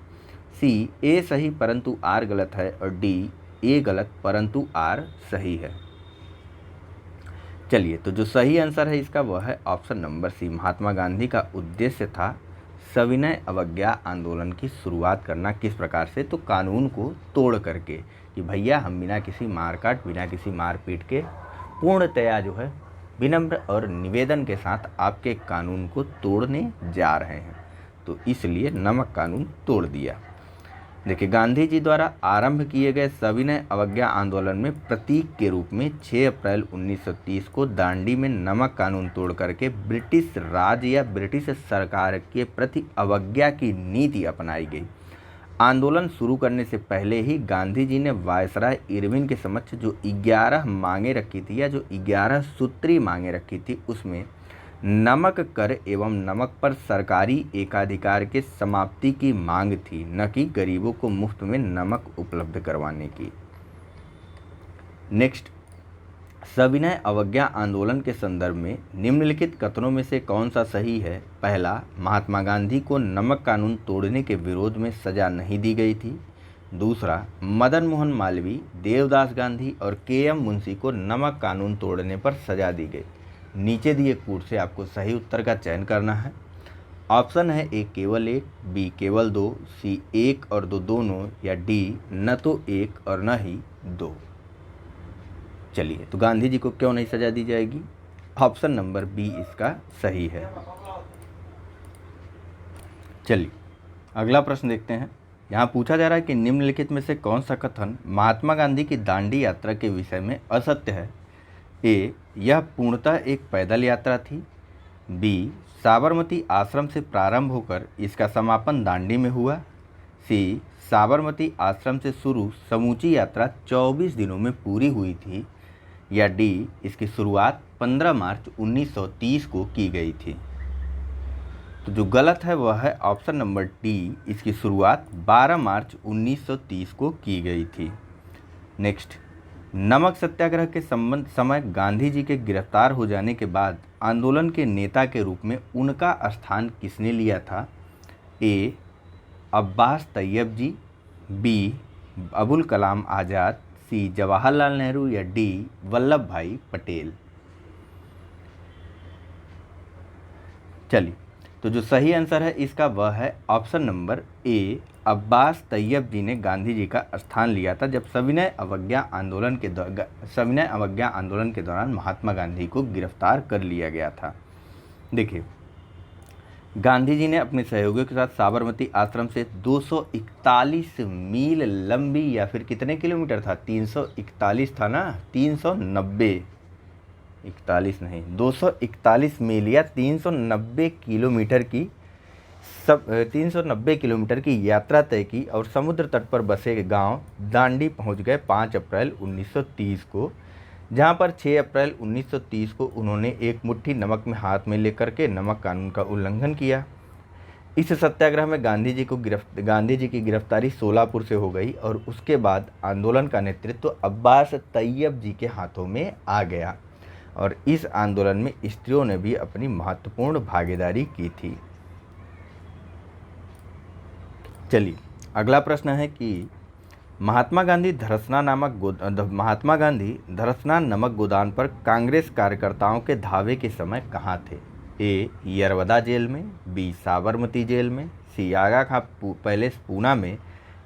सी, ए सही परंतु आर गलत है और डी, ए गलत परंतु आर सही है। चलिए, तो जो सही आंसर है इसका वह है option number C. Mahatma Gandhi का उद्देश्य था सविनय अवज्ञा आंदोलन की शुरुआत करना। किस प्रकार से? तो कानून को तोड़ करके कि भैया हम बिना किसी मारकाट, बिना किसी मारपीट के पूर्णतया जो है विनम्र और निवेदन के साथ आपके कानून को तोड़ने जा रहे हैं। तो इसलिए नमक कानून तोड़ दिया। देखिए, गांधी जी द्वारा आरंभ किए गए सविनय अवज्ञा आंदोलन में प्रतीक के रूप में 6 अप्रैल 1930 को दांडी में नमक कानून तोड़ करके ब्रिटिश राज या ब्रिटिश सरकार के प्रति अवज्ञा की नीति अपनाई गई। आंदोलन शुरू करने से पहले ही गांधी जी ने वायसराय इरविन के समक्ष जो 11 मांगे रखी थी या जो 11 सूत्री मांगे रखी थी, उसमें नमक कर एवं नमक पर सरकारी एकाधिकार के समाप्ति की मांग थी, न कि गरीबों को मुफ्त में नमक उपलब्ध करवाने की। नेक्स्ट, सविनय अवज्ञा आंदोलन के संदर्भ में निम्नलिखित कथनों में से कौन सा सही है? पहला, महात्मा गांधी को नमक कानून तोड़ने के विरोध में सजा नहीं दी गई थी। दूसरा, मदन मोहन मालवीय, देवदास गांधी और के.एम. मुंशी को नमक कानून तोड़ने पर सजा दी गई। नीचे दिए कूट से आपको सही उत्तर का चयन करना है। ऑप्शन है ए केवल 1, बी केवल 2, सी 1 और 2 दोनों, या डी न तो 1 और न ही 2। चलिए, तो गांधी जी को क्यों नहीं सजा दी जाएगी? ऑप्शन नंबर बी इसका सही है। चलिए, अगला प्रश्न देखते हैं। यहाँ पूछा जा रहा है कि निम्नलिखित में से कौन सा कथन महात्मा गांधी की दांडी यात्रा के विषय में असत्य है? ए, यह पूर्णतः एक पैदल यात्रा थी। बी, साबरमती आश्रम से प्रारंभ होकर इसका समापन दांडी में हुआ। सी, साबरमती आश्रम से शुरू समूची यात्रा 24 दिनों में पूरी हुई थी। या डी, इसकी शुरुआत 15 मार्च 1930 को की गई थी। तो जो गलत है वह है ऑप्शन नंबर डी, इसकी शुरुआत 12 मार्च 1930 को की गई थी। नेक्स्ट, नमक सत्याग्रह के समय गांधी जी के गिरफ्तार हो जाने के बाद आंदोलन के नेता के रूप में उनका स्थान किसने लिया था? ए, अब्बास तैयब जी, बी, अबुल कलाम आज़ाद, सी, जवाहरलाल नेहरू, या डी, वल्लभ भाई पटेल। चलिए, तो जो सही आंसर है इसका वह है option number A, Abbas Tyab ji ने गांधी जी का स्थान लिया था जब सविनय अवज्ञा आंदोलन के दौरान महात्मा गांधी को गिरफ्तार कर लिया गया था। देखिए, गांधी जी ने अपने सहयोगियों के साथ साबरमती आश्रम से 241 मील लंबी, या फिर कितने किलोमीटर था? 341 था ना, 390, 41 नहीं, 241 मील या 390 किलोमीटर की 390 किलोमीटर की यात्रा तय की और समुद्र तट पर बसे गांव दांडी पहुंच गए 5 अप्रैल 1930 को, जहां पर 6 अप्रैल 1930 को उन्होंने एक मुट्ठी नमक में हाथ में लेकर के नमक कानून का उल्लंघन किया। इस सत्याग्रह में गांधी जी की गिरफ्तारी सोलापुर से हो गई और उसके बाद आंदोलन का नेतृत्व अब्बास तैयब जी के हाथों में आ गया और इस आंदोलन में स्त्रियों ने भी अपनी महत्वपूर्ण भागीदारी की थी। चलिए, अगला प्रश्न है कि महात्मा गांधी धरसना नमक गोदान पर कांग्रेस कार्यकर्ताओं के धावे के समय कहाँ थे? ए, यरवदा जेल में, बी, साबरमती जेल में, सी, आगा खां पैलेस पूना में,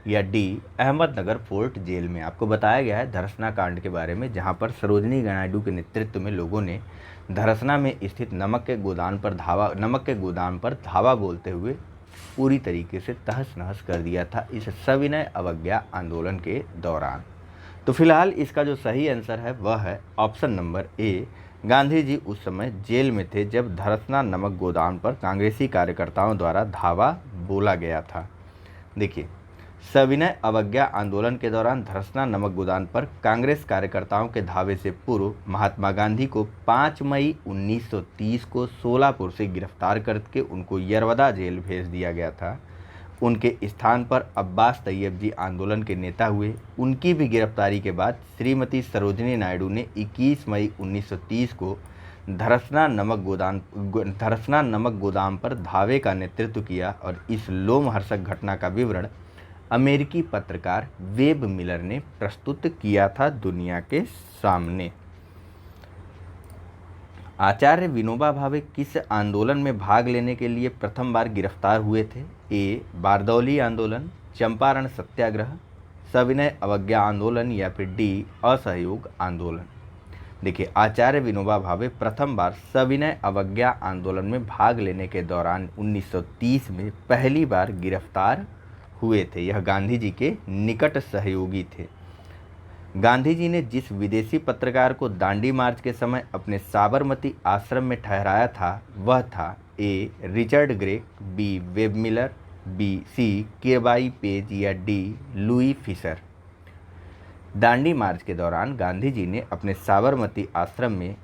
या डी, अहमदनगर फोर्ट जेल में। आपको बताया गया है धरसना कांड के बारे में, जहां पर सरोजिनी नायडू के नेतृत्व में लोगों ने धरसना में स्थित नमक के गोदाम पर धावा बोलते हुए पूरी तरीके से तहस नहस कर दिया था इस सविनय अवज्ञा आंदोलन के दौरान। तो फिलहाल इसका जो सही आंसर है वह है ऑप्शन नंबर ए, गांधी जी उस समय जेल में थे जब धरसना नमक गोदाम पर कांग्रेसी कार्यकर्ताओं द्वारा धावा बोला गया था। देखिए, सविनय अवज्ञा आंदोलन के दौरान धरसना नमक गोदाम पर कांग्रेस कार्यकर्ताओं के धावे से पूर्व महात्मा गांधी को 5 मई 1930 को सोलापुर से गिरफ्तार करके उनको यरवदा जेल भेज दिया गया था। उनके स्थान पर अब्बास तैयब जी आंदोलन के नेता हुए। उनकी भी गिरफ्तारी के बाद श्रीमती सरोजिनी नायडू ने 21 मई 1930 को धरसना नमक गोदाम पर धावे का नेतृत्व किया और इस लोमहर्षक घटना का विवरण अमेरिकी पत्रकार वेब मिलर ने प्रस्तुत किया था दुनिया के सामने। आचार्य विनोबा भावे किस आंदोलन में भाग लेने के लिए प्रथम बार गिरफ्तार हुए थे? ए, बारदौली आंदोलन, चंपारण सत्याग्रह, सविनय अवज्ञा आंदोलन, या फिर डी, असहयोग आंदोलन। देखिए, आचार्य विनोबा भावे प्रथम बार सविनय अवज्ञा आंदोलन में भाग लेने के दौरान 1930 में पहली बार गिरफ्तार हुए थे। यह गांधी जी के निकट सहयोगी थे। गांधी जी ने जिस विदेशी पत्रकार को दांडी मार्च के समय अपने साबरमती आश्रम में ठहराया था वह था A. Richard Grey, B. Webb Miller, B. C. Kirby Page या D. Louis Fischer. Dandi march के दौरान गांधी जी ने अपने साबरमती आश्रम में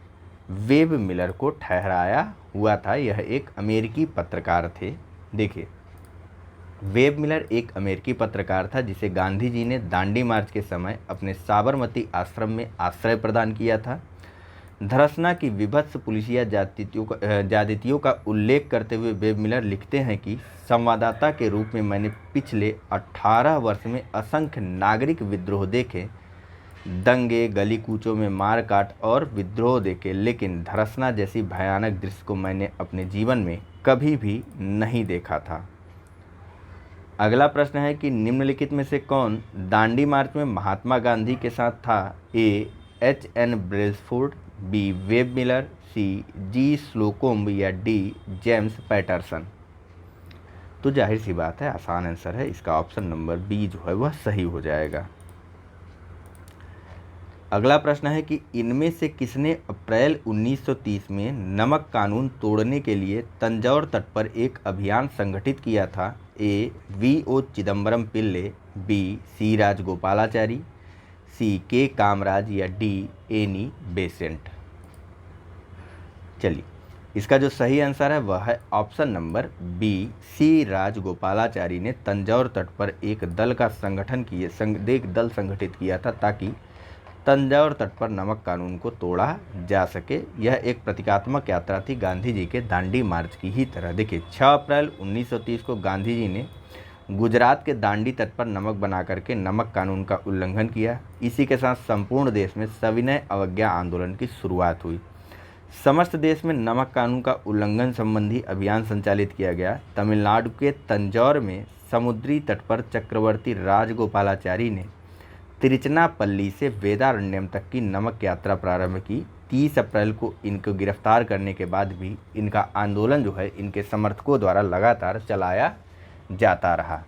वेब मिलर को ठहराया हुआ था। यह एक अमेरिकी पत्रकार थे। देखिए, वेब मिलर एक अमेरिकी पत्रकार था जिसे गांधी जी ने दांडी मार्च के समय अपने साबरमती आश्रम में आश्रय प्रदान किया था। धरसना की विभत्स पुलिसिया ज्यादतियों का उल्लेख करते हुए वेब मिलर लिखते हैं कि संवाददाता के रूप में मैंने पिछले 18 वर्ष में असंख्य नागरिक विद्रोह देखे, दंगे, गली कूचों में मारकाट और विद्रोह देखे, लेकिन धरसना जैसी भयानक दृश्य को मैंने अपने जीवन में कभी भी नहीं देखा था। अगला प्रश्न है कि निम्नलिखित में से कौन दांडी मार्च में महात्मा गांधी के साथ था? ए. H.N. ब्रेसफोर्ड, बी. वेब मिलर, सी. जी. स्लोकोम्ब या डी. James Patterson. तो जाहिर सी बात है, आसान आंसर है इसका ऑप्शन नंबर बी जो है वह सही हो जाएगा। अगला प्रश्न है कि इनमें से किसने अप्रैल 1930 में नमक कानून तोड़ने के लिए तंजौर तट पर एक अभियान संगठित किया था? ए. V.O. चिदम्बरम पिल्ले, बी. सी. राजगोपालाचारी, सी. के. कामराज या डी. Annie Besant. चलिए, इसका जो सही आंसर है वह है ऑप्शन नंबर बी, सी. राजगोपालाचारी ने तंजौर तट पर एक दल संगठित किया था ताकि तंजौर तट पर नमक कानून को तोड़ा जा सके। यह एक प्रतीकात्मक यात्रा थी गांधी जी के दांडी मार्च की ही तरह। देखिए, 6 अप्रैल 1930 को गांधी जी ने गुजरात के दांडी तट पर नमक बना करके नमक कानून का उल्लंघन किया। इसी के साथ संपूर्ण देश में सविनय अवज्ञा आंदोलन की शुरुआत हुई। समस्त देश में नमक कानून का उल्लंघन संबंधी अभियान संचालित किया गया। तमिलनाडु के तंजौर में समुद्री तट पर चक्रवर्ती राजगोपालाचारी ने तिरुचिरापल्ली से वेदारण्यम तक की नमक यात्रा प्रारंभ की। 30 अप्रैल को इनको गिरफ्तार करने के बाद भी इनका आंदोलन जो है इनके समर्थकों द्वारा लगातार चलाया जाता रहा।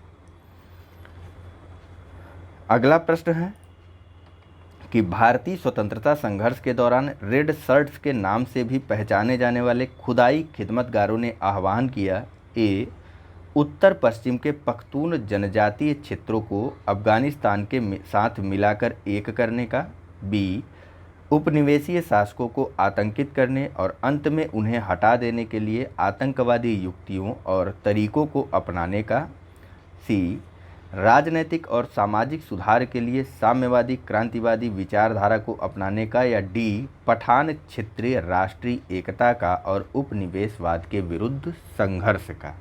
अगला प्रश्न है कि भारतीय स्वतंत्रता संघर्ष के दौरान रेड शर्ट्स के नाम से भी पहचाने जाने वाले खुदाई खिदमतगारों ने आह्वान किया। ए. उत्तर पश्चिम के पख्तून जनजातीय क्षेत्रों को अफगानिस्तान के साथ मिलाकर एक करने का, बी. उपनिवेशीय शासकों को आतंकित करने और अंत में उन्हें हटा देने के लिए आतंकवादी युक्तियों और तरीकों को अपनाने का, सी. राजनैतिक और सामाजिक सुधार के लिए साम्यवादी क्रांतिवादी विचारधारा को अपनाने का, या डी. पठान क्षेत्रीय राष्ट्रीय एकता का और उपनिवेशवाद के विरुद्ध संघर्ष का।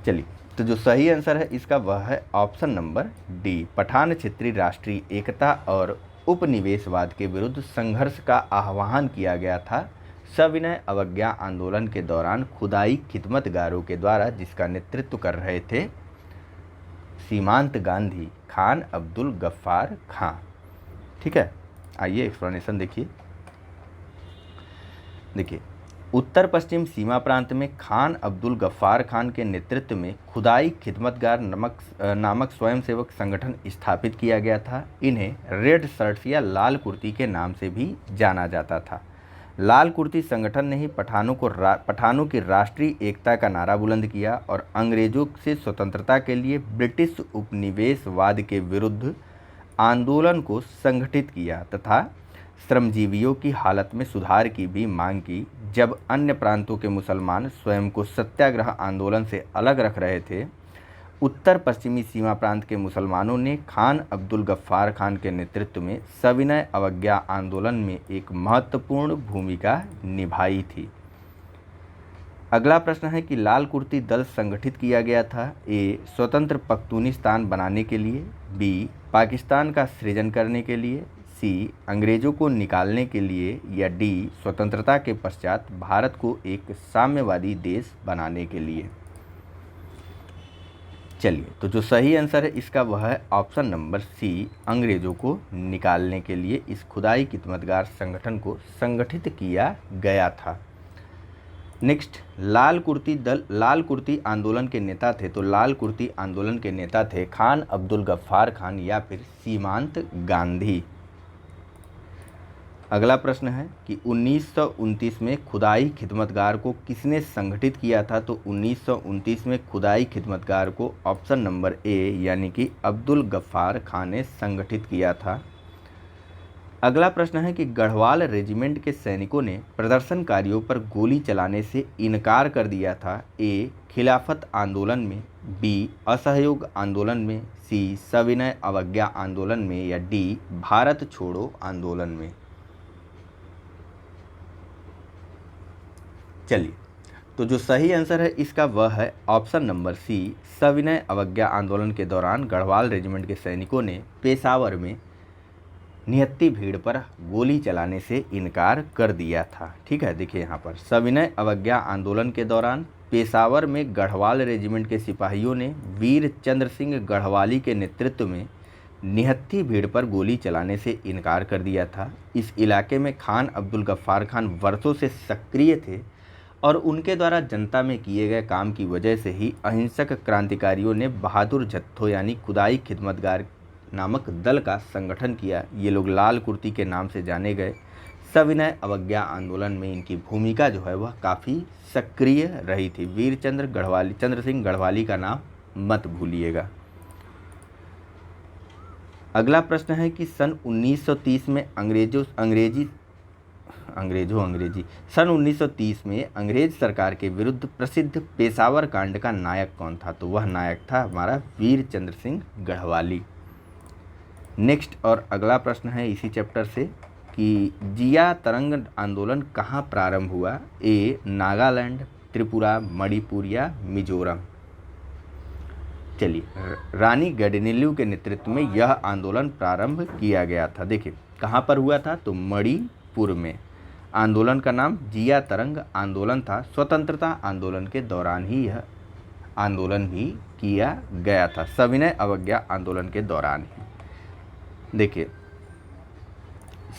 चलिए, तो जो सही आंसर है इसका वह है ऑप्शन नंबर डी, पठान क्षेत्रीय राष्ट्रीय एकता और उपनिवेशवाद के विरुद्ध संघर्ष का आह्वान किया गया था सविनय अवज्ञा आंदोलन के दौरान खुदाई खिदमतगारों के द्वारा, जिसका नेतृत्व कर रहे थे सीमांत गांधी, खान अब्दुल गफ्फार खां। ठीक है, आइए एक्सप्लेनेशन देखिए। उत्तर पश्चिम सीमा प्रांत में खान अब्दुल गफ्फार खान के नेतृत्व में खुदाई खिदमतगार नामक स्वयंसेवक संगठन स्थापित किया गया था। इन्हें रेड शर्ट्स या लाल कुर्ती के नाम से भी जाना जाता था। लाल कुर्ती संगठन ने ही पठानों की राष्ट्रीय एकता का नारा बुलंद किया और अंग्रेजों से स्वतंत्रता के लिए ब्रिटिश उपनिवेशवाद के विरुद्ध आंदोलन को संगठित किया तथा श्रमजीवियों की हालत में सुधार की भी मांग की। जब अन्य प्रांतों के मुसलमान स्वयं को सत्याग्रह आंदोलन से अलग रख रहे थे, उत्तर पश्चिमी सीमा प्रांत के मुसलमानों ने खान अब्दुल गफ्फार खान के नेतृत्व में सविनय अवज्ञा आंदोलन में एक महत्वपूर्ण भूमिका निभाई थी। अगला प्रश्न है कि लाल कुर्ती दल संगठित किया गया था। ए. स्वतंत्र पख्तूनिस्तान बनाने के लिए, बी. पाकिस्तान का सृजन करने के लिए, सी. अंग्रेजों को निकालने के लिए, या डी. स्वतंत्रता के पश्चात भारत को एक साम्यवादी देश बनाने के लिए। चलिए, तो जो सही आंसर है इसका वह है ऑप्शन नंबर सी, अंग्रेजों को निकालने के लिए इस खुदाई खिदमतगार संगठन को संगठित किया गया था। नेक्स्ट, लाल कुर्ती आंदोलन के नेता थे, तो लाल कुर्ती आंदोलन के नेता थे खान अब्दुल गफ्फार खान या फिर सीमांत गांधी। अगला प्रश्न है कि 1929 में खुदाई खिदमतगार को किसने संगठित किया था, तो 1929 में खुदाई खिदमतगार को ऑप्शन नंबर ए यानी कि अब्दुल गफ्फार खान ने संगठित किया था। अगला प्रश्न है कि गढ़वाल रेजिमेंट के सैनिकों ने प्रदर्शनकारियों पर गोली चलाने से इनकार कर दिया था, ए खिलाफत आंदोलन में, बी असहयोग आंदोलन में, सी सविनय अवज्ञा आंदोलन में या डी भारत छोड़ो आंदोलन में। चलिए, तो जो सही आंसर है इसका वह है ऑप्शन नंबर सी, सविनय अवज्ञा आंदोलन के दौरान गढ़वाल रेजिमेंट के सैनिकों ने पेशावर में निहत्ती भीड़ पर गोली चलाने से इनकार कर दिया था। ठीक है, देखिए यहाँ पर सविनय अवज्ञा आंदोलन के दौरान पेशावर में गढ़वाल रेजिमेंट के सिपाहियों ने वीर चंद्र सिंह गढ़वाली के नेतृत्व में निहत्ती भीड़ पर गोली चलाने से इनकार कर दिया था। इस इलाके में खान अब्दुल गफ्फार खान वर्षों से सक्रिय थे और उनके द्वारा जनता में किए गए काम की वजह से ही अहिंसक क्रांतिकारियों ने बहादुर जत्थों यानी खुदाई खिदमतगार नामक दल का संगठन किया। ये लोग लाल कुर्ती के नाम से जाने गए। सविनय अवज्ञा आंदोलन में इनकी भूमिका जो है वह काफ़ी सक्रिय रही थी। वीर चंद्र सिंह गढ़वाली का नाम मत भूलिएगा। अगला प्रश्न है कि सन 1930 में सन 1930 में अंग्रेज सरकार के विरुद्ध प्रसिद्ध पेशावर कांड का नायक कौन था, तो वह नायक था हमारा वीर चंद्र सिंह गढ़वाली। नेक्स्ट और अगला प्रश्न है इसी चैप्टर से कि जिया तरंग आंदोलन कहाँ प्रारंभ हुआ, ए नागालैंड, त्रिपुरा, मणिपुर या मिजोरम। चलिए, रानी गैडिनेल्यू के नेतृत्व में यह आंदोलन प्रारंभ किया गया था। देखिए कहाँ पर हुआ था, तो मणिपुर में। आंदोलन का नाम जिया तरंग आंदोलन था। स्वतंत्रता आंदोलन के दौरान ही यह आंदोलन भी किया गया था, सविनय अवज्ञा आंदोलन के दौरान ही। देखिए,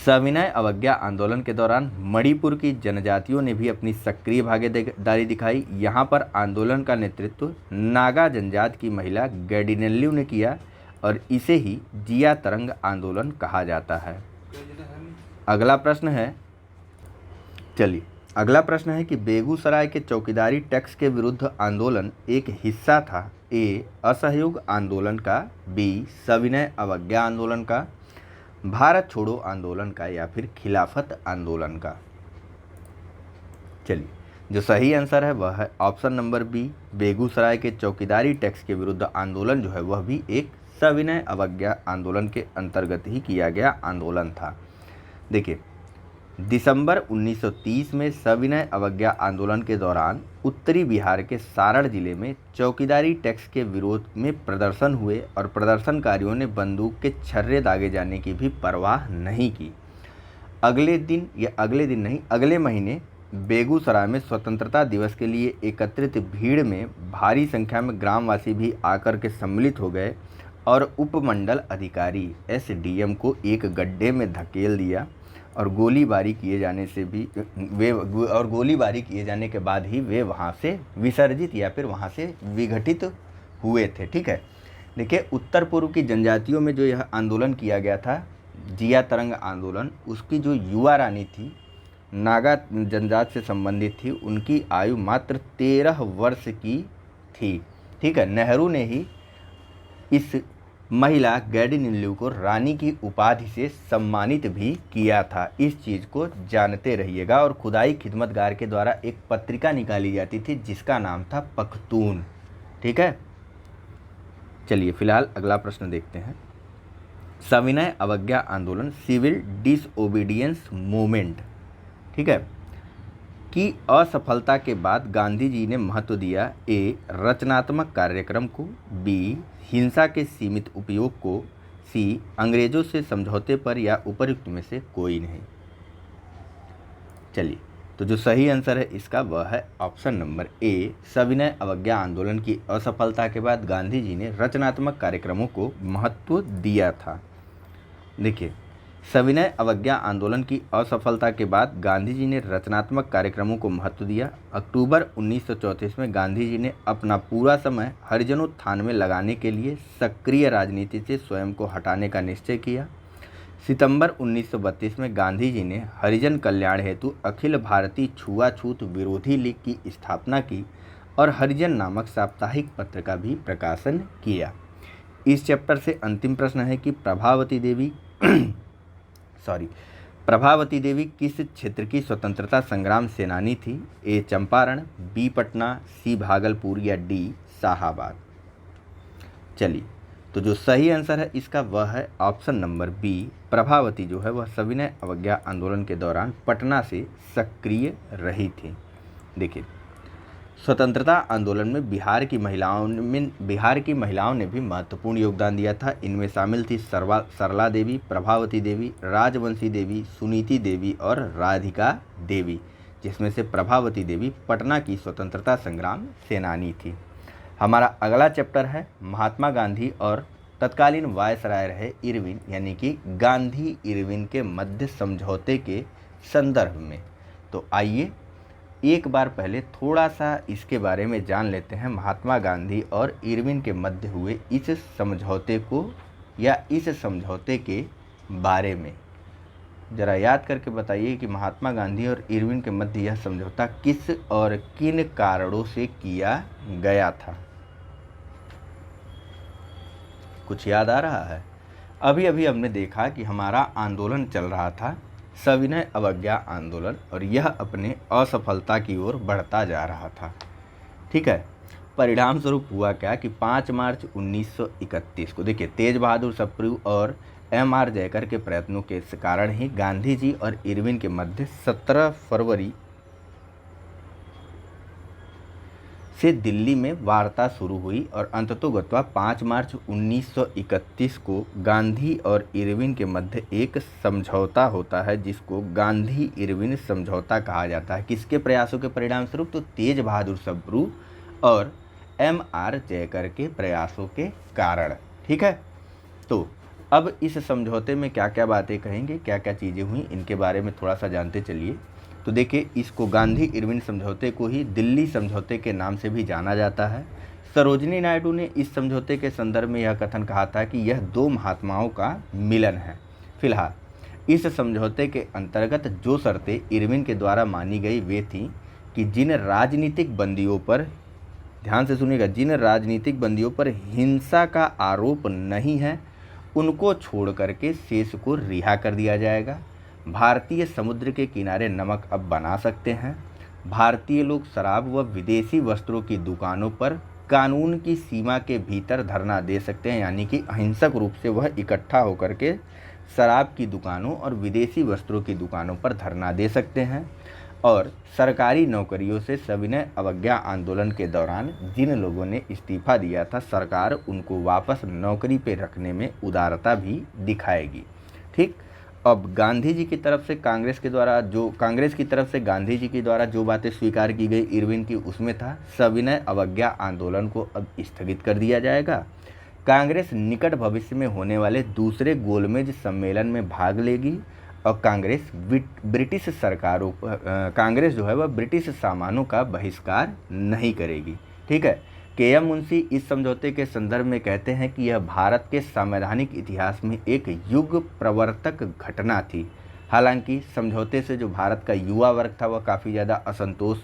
सविनय अवज्ञा आंदोलन के दौरान मणिपुर की जनजातियों ने भी अपनी सक्रिय भागीदारी दिखाई। यहाँ पर आंदोलन का नेतृत्व नागा जनजाति की महिला गैडिनेल्यू ने किया और इसे ही जिया तरंग आंदोलन कहा जाता है। अगला प्रश्न है, चलिए अगला प्रश्न है कि बेगूसराय के चौकीदारी टैक्स के विरुद्ध आंदोलन एक हिस्सा था, ए असहयोग आंदोलन का, बी सविनय अवज्ञा आंदोलन का, भारत छोड़ो आंदोलन का या फिर खिलाफत आंदोलन का। चलिए, जो सही आंसर है वह है ऑप्शन नंबर बी, बेगूसराय के चौकीदारी टैक्स के विरुद्ध आंदोलन जो है वह भी एक सविनय अवज्ञा आंदोलन के अंतर्गत ही किया गया आंदोलन था। देखिए, दिसंबर 1930 में सविनय अवज्ञा आंदोलन के दौरान उत्तरी बिहार के सारण जिले में चौकीदारी टैक्स के विरोध में प्रदर्शन हुए और प्रदर्शनकारियों ने बंदूक के छर्रे दागे जाने की भी परवाह नहीं की। अगले महीने बेगूसराय में स्वतंत्रता दिवस के लिए एकत्रित भीड़ में भारी संख्या में ग्रामवासी भी आकर के सम्मिलित हो गए और उपमंडल अधिकारी एसडीएम को एक गड्ढे में धकेल दिया और गोलीबारी किए जाने के बाद ही वे वहाँ से विसर्जित या फिर वहाँ से विघटित हुए थे। ठीक है, देखिए उत्तर पूर्व की जनजातियों में जो यह आंदोलन किया गया था, जिया तरंग आंदोलन, उसकी जो युवा रानी थी, नागा जनजाति से संबंधित थी, उनकी आयु मात्र 13 वर्ष की थी। ठीक है, नेहरू ने ही इस महिला गैडिनेल्यू को रानी की उपाधि से सम्मानित भी किया था। इस चीज़ को जानते रहिएगा। और खुदाई खिदमतगार के द्वारा एक पत्रिका निकाली जाती थी जिसका नाम था पख्तून। ठीक है, चलिए फिलहाल अगला प्रश्न देखते हैं। सविनय अवज्ञा आंदोलन सिविल डिसओबीडियंस मूवमेंट, ठीक है, की असफलता के बाद गांधी जी ने महत्व दिया, ए रचनात्मक कार्यक्रम को, बी हिंसा के सीमित उपयोग को, सी अंग्रेजों से समझौते पर या उपयुक्त में से कोई नहीं। चलिए, तो जो सही आंसर है इसका वह है ऑप्शन नंबर ए, सविनय अवज्ञा आंदोलन की असफलता के बाद गांधी जी ने रचनात्मक कार्यक्रमों को महत्व दिया था। देखिए, सविनय अवज्ञा आंदोलन की असफलता के बाद गांधी जी ने रचनात्मक कार्यक्रमों को महत्व दिया। अक्टूबर 1934 में गांधी जी ने अपना पूरा समय हरिजनोत्थान में लगाने के लिए सक्रिय राजनीति से स्वयं को हटाने का निश्चय किया। सितंबर 1932 में गांधी जी ने हरिजन कल्याण हेतु अखिल भारतीय छुआछूत विरोधी लीग की स्थापना की और हरिजन नामक साप्ताहिक पत्र का भी प्रकाशन किया। इस चैप्टर से अंतिम प्रश्न है कि प्रभावती देवी किस क्षेत्र की स्वतंत्रता संग्राम सेनानी थी? ए चंपारण, बी पटना, सी भागलपुर या डी शाहाबाद। चलिए, तो जो सही आंसर है इसका वह है ऑप्शन नंबर बी, प्रभावती जो है वह सविनय अवज्ञा आंदोलन के दौरान पटना से सक्रिय रही थी। देखिए, स्वतंत्रता आंदोलन में बिहार की महिलाओं ने भी महत्वपूर्ण योगदान दिया था। इनमें शामिल थी सरला देवी, प्रभावती देवी, राजवंशी देवी, सुनीति देवी और राधिका देवी, जिसमें से प्रभावती देवी पटना की स्वतंत्रता संग्राम सेनानी थी। हमारा अगला चैप्टर है महात्मा गांधी और तत्कालीन वायसराय रहे इरविन, यानी कि गांधी इरविन के मध्य समझौते के संदर्भ में। तो आइए एक बार पहले थोड़ा सा इसके बारे में जान लेते हैं, महात्मा गांधी और इरविन के मध्य हुए इस समझौते को या इस समझौते के बारे में। ज़रा याद करके बताइए कि महात्मा गांधी और इरविन के मध्य यह समझौता किस और किन कारणों से किया गया था? कुछ याद आ रहा है? अभी अभी हमने देखा कि हमारा आंदोलन चल रहा था सविनय अवज्ञा आंदोलन, और यह अपने असफलता की ओर बढ़ता जा रहा था। ठीक है, परिणाम स्वरूप हुआ क्या कि 5 मार्च 1931 को, देखिए, तेज बहादुर सप्रू और M.R. जयकर के प्रयत्नों के कारण ही गांधी जी और इरविन के मध्य 17 फरवरी से दिल्ली में वार्ता शुरू हुई और अंततोगत्वा 5 मार्च 1931 को गांधी और इरविन के मध्य एक समझौता होता है, जिसको गांधी इरविन समझौता कहा जाता है। किसके प्रयासों के परिणाम स्वरूप? तो तेज बहादुर सप्रू और M.R. जयकर के प्रयासों के कारण। ठीक है, तो अब इस समझौते में क्या क्या बातें कहेंगे, क्या क्या चीज़ें हुई, इनके बारे में थोड़ा सा जानते चलिए। तो देखिए, इसको गांधी इरविन समझौते को ही दिल्ली समझौते के नाम से भी जाना जाता है। सरोजिनी नायडू ने इस समझौते के संदर्भ में यह कथन कहा था कि यह 2 महात्माओं का मिलन है। फिलहाल इस समझौते के अंतर्गत जो शर्तें इरविन के द्वारा मानी गई वे थीं कि जिन राजनीतिक बंदियों पर, ध्यान से सुनिएगा, जिन राजनीतिक बंदियों पर हिंसा का आरोप नहीं है उनको छोड़ करके शेष को रिहा कर दिया जाएगा। भारतीय समुद्र के किनारे नमक अब बना सकते हैं। भारतीय लोग शराब व विदेशी वस्त्रों की दुकानों पर कानून की सीमा के भीतर धरना दे सकते हैं, यानी कि अहिंसक रूप से वह इकट्ठा होकर के शराब की दुकानों और विदेशी वस्त्रों की दुकानों पर धरना दे सकते हैं। और सरकारी नौकरियों से सविनय अवज्ञा आंदोलन के दौरान जिन लोगों ने इस्तीफा दिया था, सरकार उनको वापस नौकरी पर रखने में उदारता भी दिखाएगी। ठीक, अब गांधी जी की तरफ से कांग्रेस की तरफ से गांधी जी के द्वारा जो बातें स्वीकार की गई इरविन की, उसमें था सविनय अवज्ञा आंदोलन को अब स्थगित कर दिया जाएगा। कांग्रेस निकट भविष्य में होने वाले दूसरे गोलमेज सम्मेलन में भाग लेगी और कांग्रेस जो है वह ब्रिटिश सामानों का बहिष्कार नहीं करेगी। ठीक है, KM मुंशी इस समझौते के संदर्भ में कहते हैं कि यह भारत के संवैधानिक इतिहास में एक युग प्रवर्तक घटना थी। हालांकि समझौते से जो भारत का युवा वर्ग था वह काफ़ी ज़्यादा असंतोष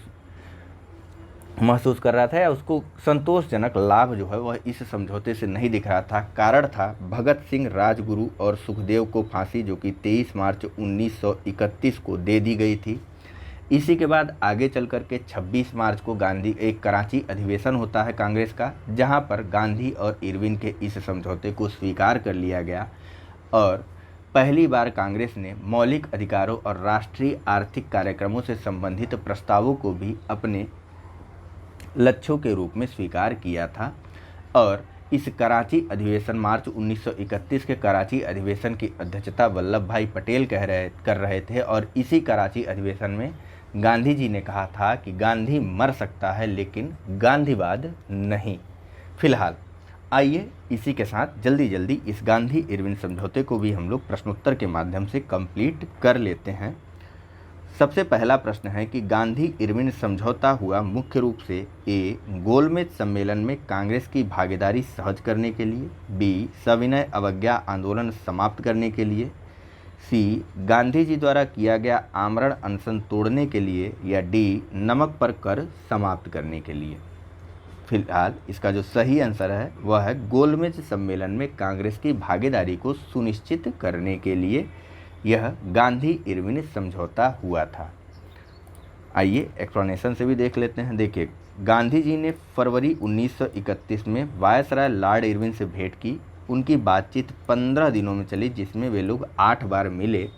महसूस कर रहा था, या उसको संतोषजनक लाभ जो है वह इस समझौते से नहीं दिख रहा था। कारण था भगत सिंह, राजगुरु और सुखदेव को फांसी, जो कि 23 मार्च 1931 को दे दी गई थी। इसी के बाद आगे चल कर के 26 मार्च को एक कराची अधिवेशन होता है कांग्रेस का, जहां पर गांधी और इरविन के इस समझौते को स्वीकार कर लिया गया और पहली बार कांग्रेस ने मौलिक अधिकारों और राष्ट्रीय आर्थिक कार्यक्रमों से संबंधित प्रस्तावों को भी अपने लक्ष्यों के रूप में स्वीकार किया था। और इस कराची अधिवेशन, मार्च 1931 के कराची अधिवेशन की अध्यक्षता वल्लभ भाई पटेल कर रहे थे और इसी कराची अधिवेशन में गांधी जी ने कहा था कि गांधी मर सकता है लेकिन गांधीवाद नहीं। फिलहाल आइए इसी के साथ जल्दी जल्दी इस गांधी इरविन समझौते को भी हम लोग प्रश्नोत्तर के माध्यम से कंप्लीट कर लेते हैं। सबसे पहला प्रश्न है कि गांधी इरविन समझौता हुआ मुख्य रूप से ए गोलमेज सम्मेलन में कांग्रेस की भागीदारी सहज करने के लिए, बी सविनय अवज्ञा आंदोलन समाप्त करने के लिए, सी गांधी जी द्वारा किया गया आमरण अनशन तोड़ने के लिए, या डी नमक पर कर समाप्त करने के लिए। फिलहाल इसका जो सही आंसर है वह है गोलमेज सम्मेलन में कांग्रेस की भागीदारी को सुनिश्चित करने के लिए यह गांधी इरविन समझौता हुआ था। आइए एक्सप्लेनेशन से भी देख लेते हैं। देखिए, गांधी जी ने फरवरी 1931 में वायसराय लॉर्ड इरविन से भेंट की। उनकी बातचीत 15 दिनों में चली, जिसमें वे लोग 8 बार मिले।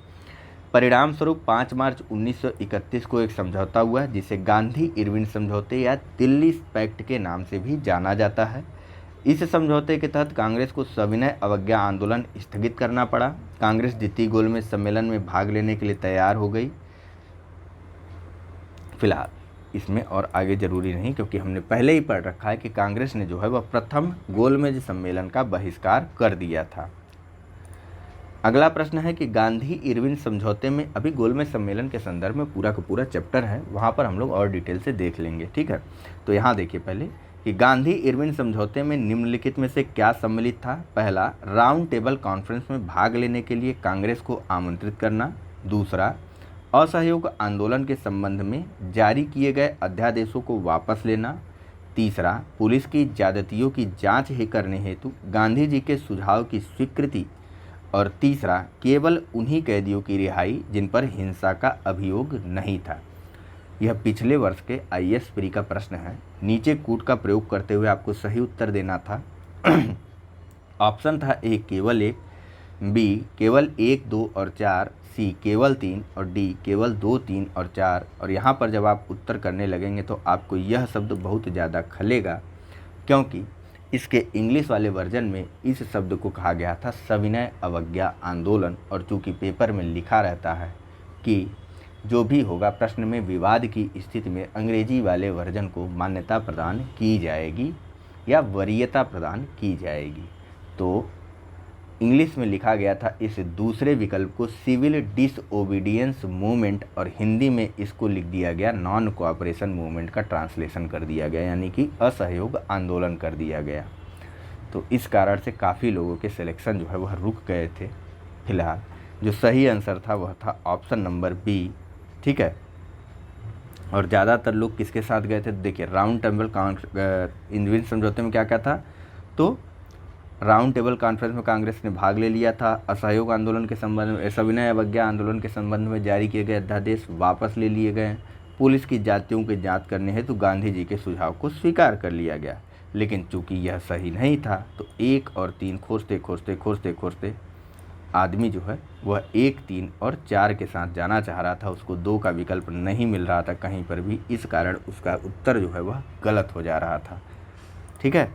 परिणाम स्वरूप 5 मार्च 1931 को एक समझौता हुआ जिसे गांधी इरविन समझौते या दिल्ली पैक्ट के नाम से भी जाना जाता है। इस समझौते के तहत कांग्रेस को सविनय अवज्ञा आंदोलन स्थगित करना पड़ा। कांग्रेस द्वितीय गोलमेज सम्मेलन में भाग लेने के लिए तैयार हो गई। फिलहाल इसमें और आगे जरूरी नहीं, क्योंकि हमने पहले ही पढ़ रखा है कि कांग्रेस ने जो है वह प्रथम गोलमेज सम्मेलन का बहिष्कार कर दिया था। अगला प्रश्न है कि गांधी इरविन समझौते में, अभी गोलमेज सम्मेलन के संदर्भ में पूरा का पूरा चैप्टर है, वहाँ पर हम लोग और डिटेल से देख लेंगे, ठीक है। तो यहाँ देखिए पहले कि गांधी इरविन समझौते में निम्नलिखित में से क्या सम्मिलित था। पहला, राउंड टेबल कॉन्फ्रेंस में भाग लेने के लिए कांग्रेस को आमंत्रित करना। दूसरा, असहयोग आंदोलन के संबंध में जारी किए गए अध्यादेशों को वापस लेना। तीसरा, पुलिस की ज्यादतियों की जांच ही करने हेतु गांधी जी के सुझाव की स्वीकृति। और तीसरा, केवल उन्हीं कैदियों की रिहाई जिन पर हिंसा का अभियोग नहीं था। यह पिछले वर्ष के आईएएस प्री का प्रश्न है। नीचे कूट का प्रयोग करते हुए आपको सही उत्तर देना था। ऑप्शन था ए केवल 1, बी केवल 1, 2 और 4, सी केवल 3 और डी केवल 2, 3 और 4। और यहाँ पर जब आप उत्तर करने लगेंगे तो आपको यह शब्द बहुत ज़्यादा खलेगा, क्योंकि इसके इंग्लिश वाले वर्जन में इस शब्द को कहा गया था सविनय अवज्ञा आंदोलन। और चूँकि पेपर में लिखा रहता है कि जो भी होगा प्रश्न में विवाद की स्थिति में अंग्रेजी वाले वर्जन को मान्यता प्रदान की जाएगी या वरीयता प्रदान की जाएगी, तो इंग्लिश में लिखा गया था इस दूसरे विकल्प को सिविल डिसओबीडियंस मूवमेंट, और हिंदी में इसको लिख दिया गया नॉन कोऑपरेशन मूवमेंट का ट्रांसलेशन कर दिया गया, यानी कि असहयोग आंदोलन कर दिया गया। तो इस कारण से काफ़ी लोगों के सिलेक्शन जो है वह रुक गए थे। फिलहाल जो सही आंसर था वह था ऑप्शन नंबर बी, ठीक है। और ज़्यादातर लोग किसके साथ गए थे, देखिए राउंड टेबल इरविन समझौते में क्या क्या था, तो राउंड टेबल कॉन्फ्रेंस में कांग्रेस ने भाग ले लिया था। असहयोग आंदोलन के संबंध में, सविनय अवज्ञा आंदोलन के संबंध में जारी किए गए अध्यादेश वापस ले लिए गए। पुलिस की जातियों की जांच करने हेतु गांधी जी के सुझाव को स्वीकार कर लिया गया। लेकिन चूंकि यह सही नहीं था तो 1 और 3 खोजते आदमी जो है वह 1, 3 और 4 के साथ जाना चाह रहा था। उसको 2 का विकल्प नहीं मिल रहा था कहीं पर भी, इस कारण उसका उत्तर जो है वह गलत हो जा रहा था, ठीक है।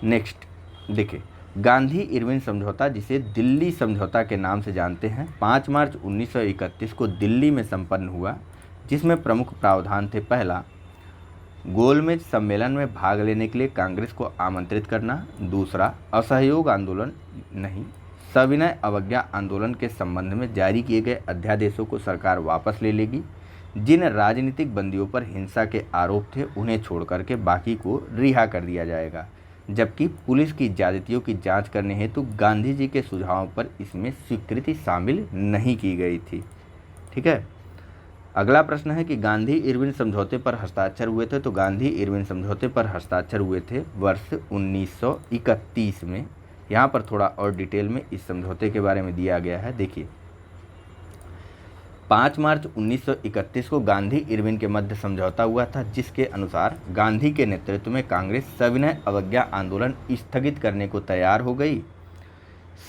नेक्स्ट देखिए, गांधी इरविन समझौता, जिसे दिल्ली समझौता के नाम से जानते हैं, 5 मार्च 1931 को दिल्ली में संपन्न हुआ, जिसमें प्रमुख प्रावधान थे। पहला, गोलमेज सम्मेलन में भाग लेने के लिए कांग्रेस को आमंत्रित करना। दूसरा, असहयोग आंदोलन नहीं, सविनय अवज्ञा आंदोलन के संबंध में जारी किए गए अध्यादेशों को सरकार वापस ले लेगी। जिन राजनीतिक बंदियों पर हिंसा के आरोप थे उन्हें छोड़ करके बाकी को रिहा कर दिया जाएगा। जबकि पुलिस की ज्यादतियों की जांच करने हेतु गांधी जी के सुझावों पर इसमें स्वीकृति शामिल नहीं की गई थी, ठीक है। अगला प्रश्न है कि गांधी इरविन समझौते पर हस्ताक्षर हुए थे, तो गांधी इरविन समझौते पर हस्ताक्षर हुए थे वर्ष 1931 में। यहाँ पर थोड़ा और डिटेल में इस समझौते के बारे में दिया गया है। देखिए, 5 मार्च 1931 को गांधी इरविन के मध्य समझौता हुआ था, जिसके अनुसार गांधी के नेतृत्व में कांग्रेस सविनय अवज्ञा आंदोलन स्थगित करने को तैयार हो गई।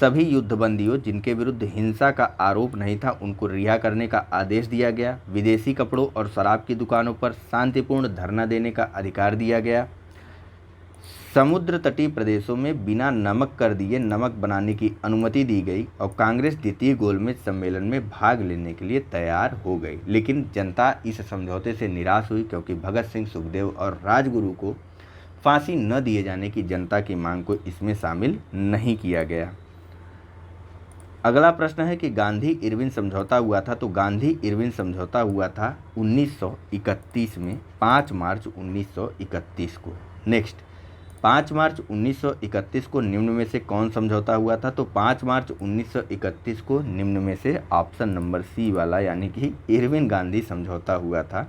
सभी युद्धबंदियों जिनके विरुद्ध हिंसा का आरोप नहीं था उनको रिहा करने का आदेश दिया गया। विदेशी कपड़ों और शराब की दुकानों पर शांतिपूर्ण धरना देने का अधिकार दिया गया। समुद्र तटीय प्रदेशों में बिना नमक कर दिए नमक बनाने की अनुमति दी गई और कांग्रेस द्वितीय गोलमेज सम्मेलन में भाग लेने के लिए तैयार हो गई, लेकिन जनता इस समझौते से निराश हुई क्योंकि भगत सिंह, सुखदेव और राजगुरु को फांसी न दिए जाने की जनता की मांग को इसमें शामिल नहीं किया गया। अगला प्रश्न है कि गांधी इरविन समझौता हुआ था, तो गांधी इरविन समझौता हुआ था 1931 में, 5 मार्च 1931 को। नेक्स्ट, 5 मार्च 1931 को निम्न में से कौन समझौता हुआ था, तो 5 मार्च 1931 को निम्न में से ऑप्शन नंबर सी वाला यानी कि इरविन गांधी समझौता हुआ था।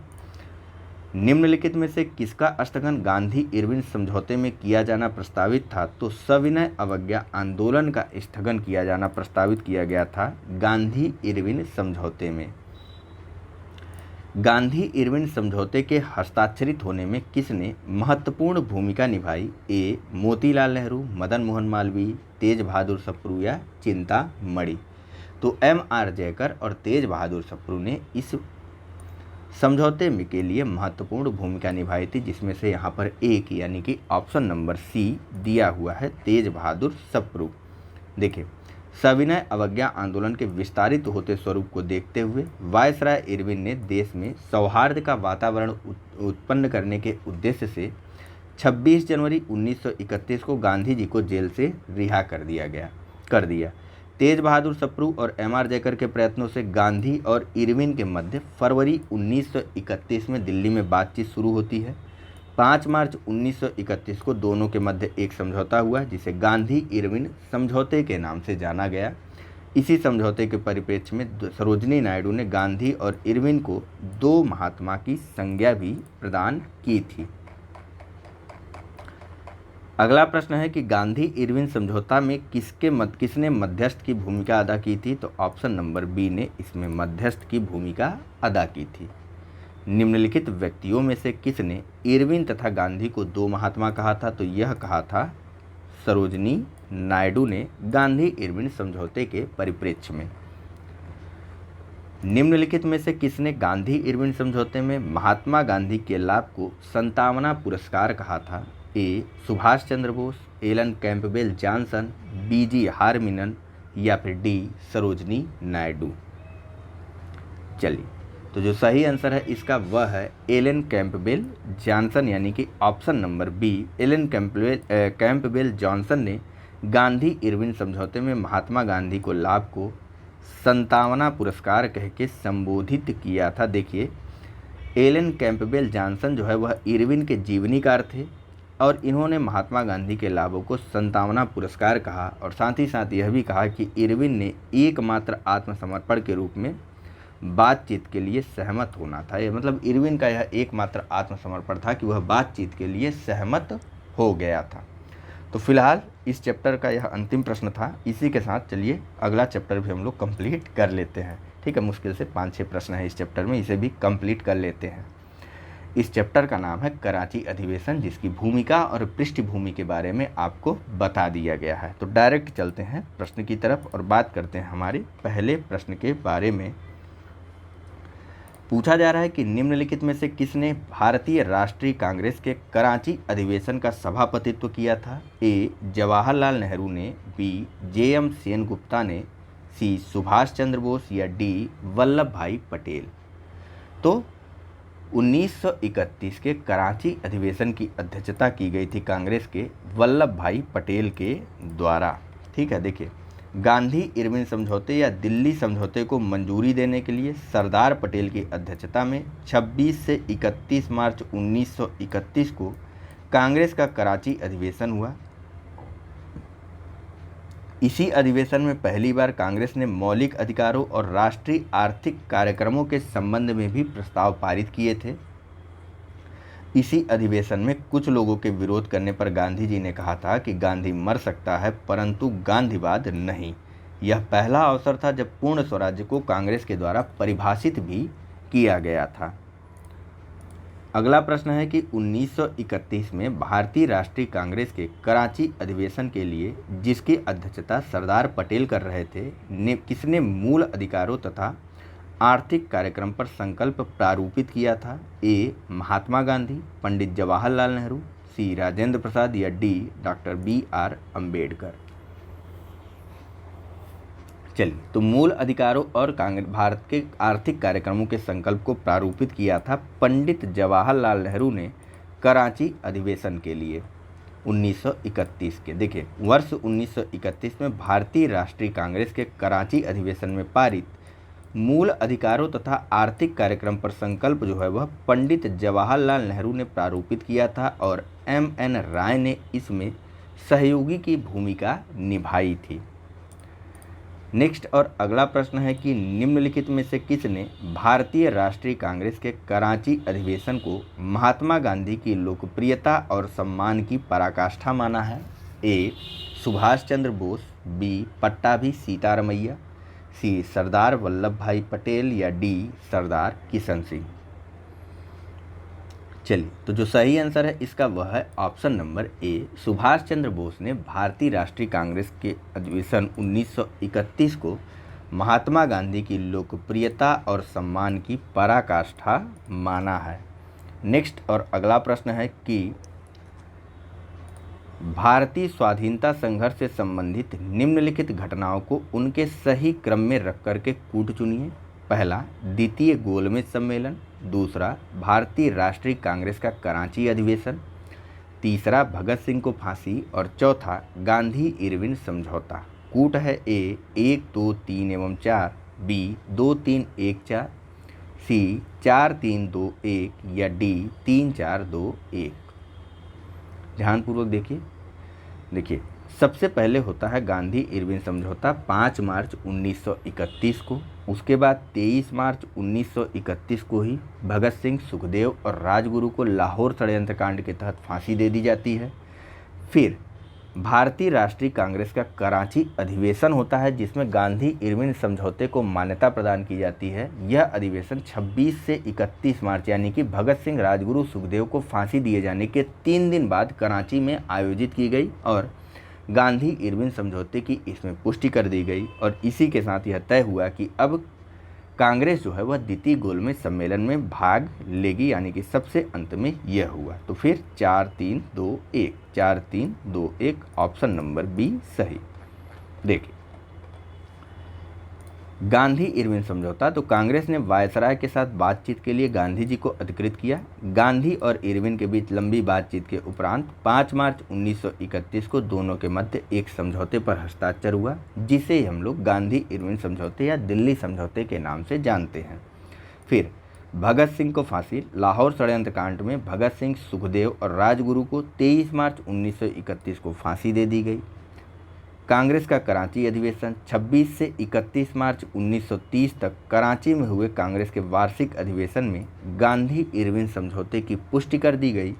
निम्नलिखित में से किसका स्थगन गांधी इरविन समझौते में किया जाना प्रस्तावित था, तो सविनय अवज्ञा आंदोलन का स्थगन किया जाना प्रस्तावित किया गया था गांधी इरविन समझौते में। गांधी इरविन समझौते के हस्ताक्षरित होने में किसने महत्वपूर्ण भूमिका निभाई? ए मोतीलाल नेहरू, मदन मोहन मालवीय, तेज बहादुर सप्रू या चिंतामणि। तो M.R. जयकर और तेज बहादुर सप्रू ने इस समझौते में के लिए महत्वपूर्ण भूमिका निभाई थी, जिसमें से यहाँ पर एक यानी कि ऑप्शन नंबर सी दिया हुआ है, तेज बहादुर सप्रू। देखिए, सविनय अवज्ञा आंदोलन के विस्तारित होते स्वरूप को देखते हुए वायसराय इरविन ने देश में सौहार्द का वातावरण उत्पन्न करने के उद्देश्य से 26 जनवरी 1931 को गांधी जी को जेल से रिहा कर दिया। तेज बहादुर सप्रू और M.R. जयकर के प्रयत्नों से गांधी और इरविन के मध्य फरवरी 1931 में दिल्ली में बातचीत शुरू होती है। 5 मार्च 1931 को दोनों के मध्य एक समझौता हुआ जिसे गांधी इरविन समझौते के नाम से जाना गया। इसी समझौते के परिप्रेक्ष्य में सरोजिनी नायडू ने गांधी और इरविन को दो महात्मा की संज्ञा भी प्रदान की थी। अगला प्रश्न है कि गांधी इरविन समझौता में किसने मध्यस्थ की भूमिका अदा की थी, तो ऑप्शन नंबर बी ने इसमें मध्यस्थ की भूमिका अदा की थी। निम्नलिखित व्यक्तियों में से किसने इरविन तथा गांधी को दो महात्मा कहा था, तो यह कहा था सरोजिनी नायडू ने गांधी इरविन समझौते के परिप्रेक्ष्य में। निम्नलिखित में से किसने गांधी इरविन समझौते में महात्मा गांधी के लाभ को संतावना पुरस्कार कहा था? A Subhas Chandra Bose, Alan Campbell Johnson, B.G. Horniman या फिर डी सरोजिनी नायडू। चलिए, तो जो सही आंसर है इसका वह है एलन कैंपबेल जॉनसन, यानी कि option number B Alan Campbell Johnson ने गांधी इरविन समझौते में महात्मा गांधी को लाभ को संतावना पुरस्कार कह के संबोधित किया था। देखिए, एलन कैंपबेल जॉनसन जो है वह इरविन के जीवनीकार थे और इन्होंने महात्मा गांधी के लाभों को संतावना पुरस्कार कहा और साथ ही साथ यह भी कहा कि इरविन ने एकमात्र आत्मसमर्पण के रूप में बातचीत के लिए सहमत होना था। ये मतलब इरविन का यह एकमात्र आत्मसमर्पण था कि वह बातचीत के लिए सहमत हो गया था। तो फिलहाल इस चैप्टर का यह अंतिम प्रश्न था। इसी के साथ चलिए अगला चैप्टर भी हम लोग कंप्लीट कर लेते हैं। ठीक है, मुश्किल से 5-6 प्रश्न है इस चैप्टर में, इसे भी कंप्लीट कर लेते हैं। इस चैप्टर का नाम है कराची अधिवेशन, जिसकी भूमिका और पृष्ठभूमि के बारे में आपको बता दिया गया है। तो डायरेक्ट चलते हैं प्रश्न की तरफ और बात करते हैं हमारे पहले प्रश्न के बारे में। पूछा जा रहा है कि निम्नलिखित में से किसने भारतीय राष्ट्रीय कांग्रेस के कराची अधिवेशन का सभापतित्व किया था? ए जवाहरलाल नेहरू ने, बी JM सेनगुप्ता ने, सी सुभाष चंद्र बोस या डी वल्लभ भाई पटेल। तो 1931 के कराची अधिवेशन की अध्यक्षता की गई थी कांग्रेस के वल्लभ भाई पटेल के द्वारा। ठीक है, देखिए, गांधी इरविन समझौते या दिल्ली समझौते को मंजूरी देने के लिए सरदार पटेल की अध्यक्षता में 26 से 31 मार्च 1931 को कांग्रेस का कराची अधिवेशन हुआ। इसी अधिवेशन में पहली बार कांग्रेस ने मौलिक अधिकारों और राष्ट्रीय आर्थिक कार्यक्रमों के संबंध में भी प्रस्ताव पारित किए थे। इसी अधिवेशन में कुछ लोगों के विरोध करने पर गांधी जी ने कहा था कि गांधी मर सकता है परंतु गांधीवाद नहीं। यह पहला अवसर था जब पूर्ण स्वराज्य को कांग्रेस के द्वारा परिभाषित भी किया गया था। अगला प्रश्न है कि 1931 में भारतीय राष्ट्रीय कांग्रेस के कराची अधिवेशन के लिए जिसकी अध्यक्षता सरदार पटेल कर रहे थे, किसने मूल अधिकारों तथा आर्थिक कार्यक्रम पर संकल्प प्रारूपित किया था? ए महात्मा गांधी, पंडित जवाहरलाल नेहरू, सी राजेंद्र प्रसाद या डी डॉक्टर BR अम्बेडकर। चलिए, तो मूल अधिकारों और भारत के आर्थिक कार्यक्रमों के संकल्प को प्रारूपित किया था पंडित जवाहरलाल नेहरू ने कराची अधिवेशन के लिए 1931 के। देखिए, वर्ष 1931 में भारतीय राष्ट्रीय कांग्रेस के कराची अधिवेशन में पारित मूल अधिकारों तथा आर्थिक कार्यक्रम पर संकल्प जो है वह पंडित जवाहरलाल नेहरू ने प्रारूपित किया था और MN राय ने इसमें सहयोगी की भूमिका निभाई थी। नेक्स्ट और अगला प्रश्न है कि निम्नलिखित में से किसने भारतीय राष्ट्रीय कांग्रेस के कराची अधिवेशन को महात्मा गांधी की लोकप्रियता और सम्मान की पराकाष्ठा माना है? ए सुभाष चंद्र बोस, बी पट्टाभी सीतारमैया, सी सरदार वल्लभ भाई पटेल या डी सरदार किशन सिंह। चलिए, तो जो सही आंसर है इसका वह है ऑप्शन नंबर ए, सुभाष चंद्र बोस ने भारतीय राष्ट्रीय कांग्रेस के अधिवेशन 1931 को महात्मा गांधी की लोकप्रियता और सम्मान की पराकाष्ठा माना है। नेक्स्ट और अगला प्रश्न है कि भारतीय स्वाधीनता संघर्ष से संबंधित निम्नलिखित घटनाओं को उनके सही क्रम में रख करके कूट चुनिए। पहला, द्वितीय गोलमेज सम्मेलन, दूसरा भारतीय राष्ट्रीय कांग्रेस का कराची अधिवेशन, तीसरा भगत सिंह को फांसी और चौथा गांधी इरविन समझौता। कूट है ए 1, 2, 3 एवं 4, बी 2, 3, 1, 4, सी 4, 3, 2, 1 या डी 3, 4, 2, 1। ध्यानपूर्वक देखिए, सबसे पहले होता है गांधी इरविन समझौता 5 मार्च 1931 को। उसके बाद 23 मार्च 1931 को ही भगत सिंह, सुखदेव और राजगुरु को लाहौर षड्यंत्र कांड के तहत फांसी दे दी जाती है। फिर भारतीय राष्ट्रीय कांग्रेस का कराची अधिवेशन होता है जिसमें गांधी इरविन समझौते को मान्यता प्रदान की जाती है। यह अधिवेशन 26 से 31 मार्च यानी कि भगत सिंह, राजगुरु, सुखदेव को फांसी दिए जाने के 3 दिन बाद कराची में आयोजित की गई और गांधी इरविन समझौते की इसमें पुष्टि कर दी गई और इसी के साथ यह तय हुआ कि अब कांग्रेस जो है वह द्वितीय गोलमेज सम्मेलन में भाग लेगी, यानी कि सबसे अंत में यह हुआ। तो फिर 4, 3, 2, 1, 4, 3, 2, 1 ऑप्शन नंबर बी सही। देखिए, गांधी इरविन समझौता, तो कांग्रेस ने वायसराय के साथ बातचीत के लिए गांधी जी को अधिकृत किया। गांधी और इरविन के बीच लंबी बातचीत के उपरांत 5 मार्च 1931 को दोनों के मध्य एक समझौते पर हस्ताक्षर हुआ जिसे हम लोग गांधी इरविन समझौते या दिल्ली समझौते के नाम से जानते हैं। फिर भगत सिंह को फांसी, लाहौर षड्यंत्र कांड में भगत सिंह, सुखदेव और राजगुरु को 23 मार्च 1931 को फांसी दे दी गई। कांग्रेस का कराची अधिवेशन 26 से 31 मार्च 1930 तक कराची में हुए कांग्रेस के वार्षिक अधिवेशन में गांधी इरविन समझौते की पुष्टि कर दी गई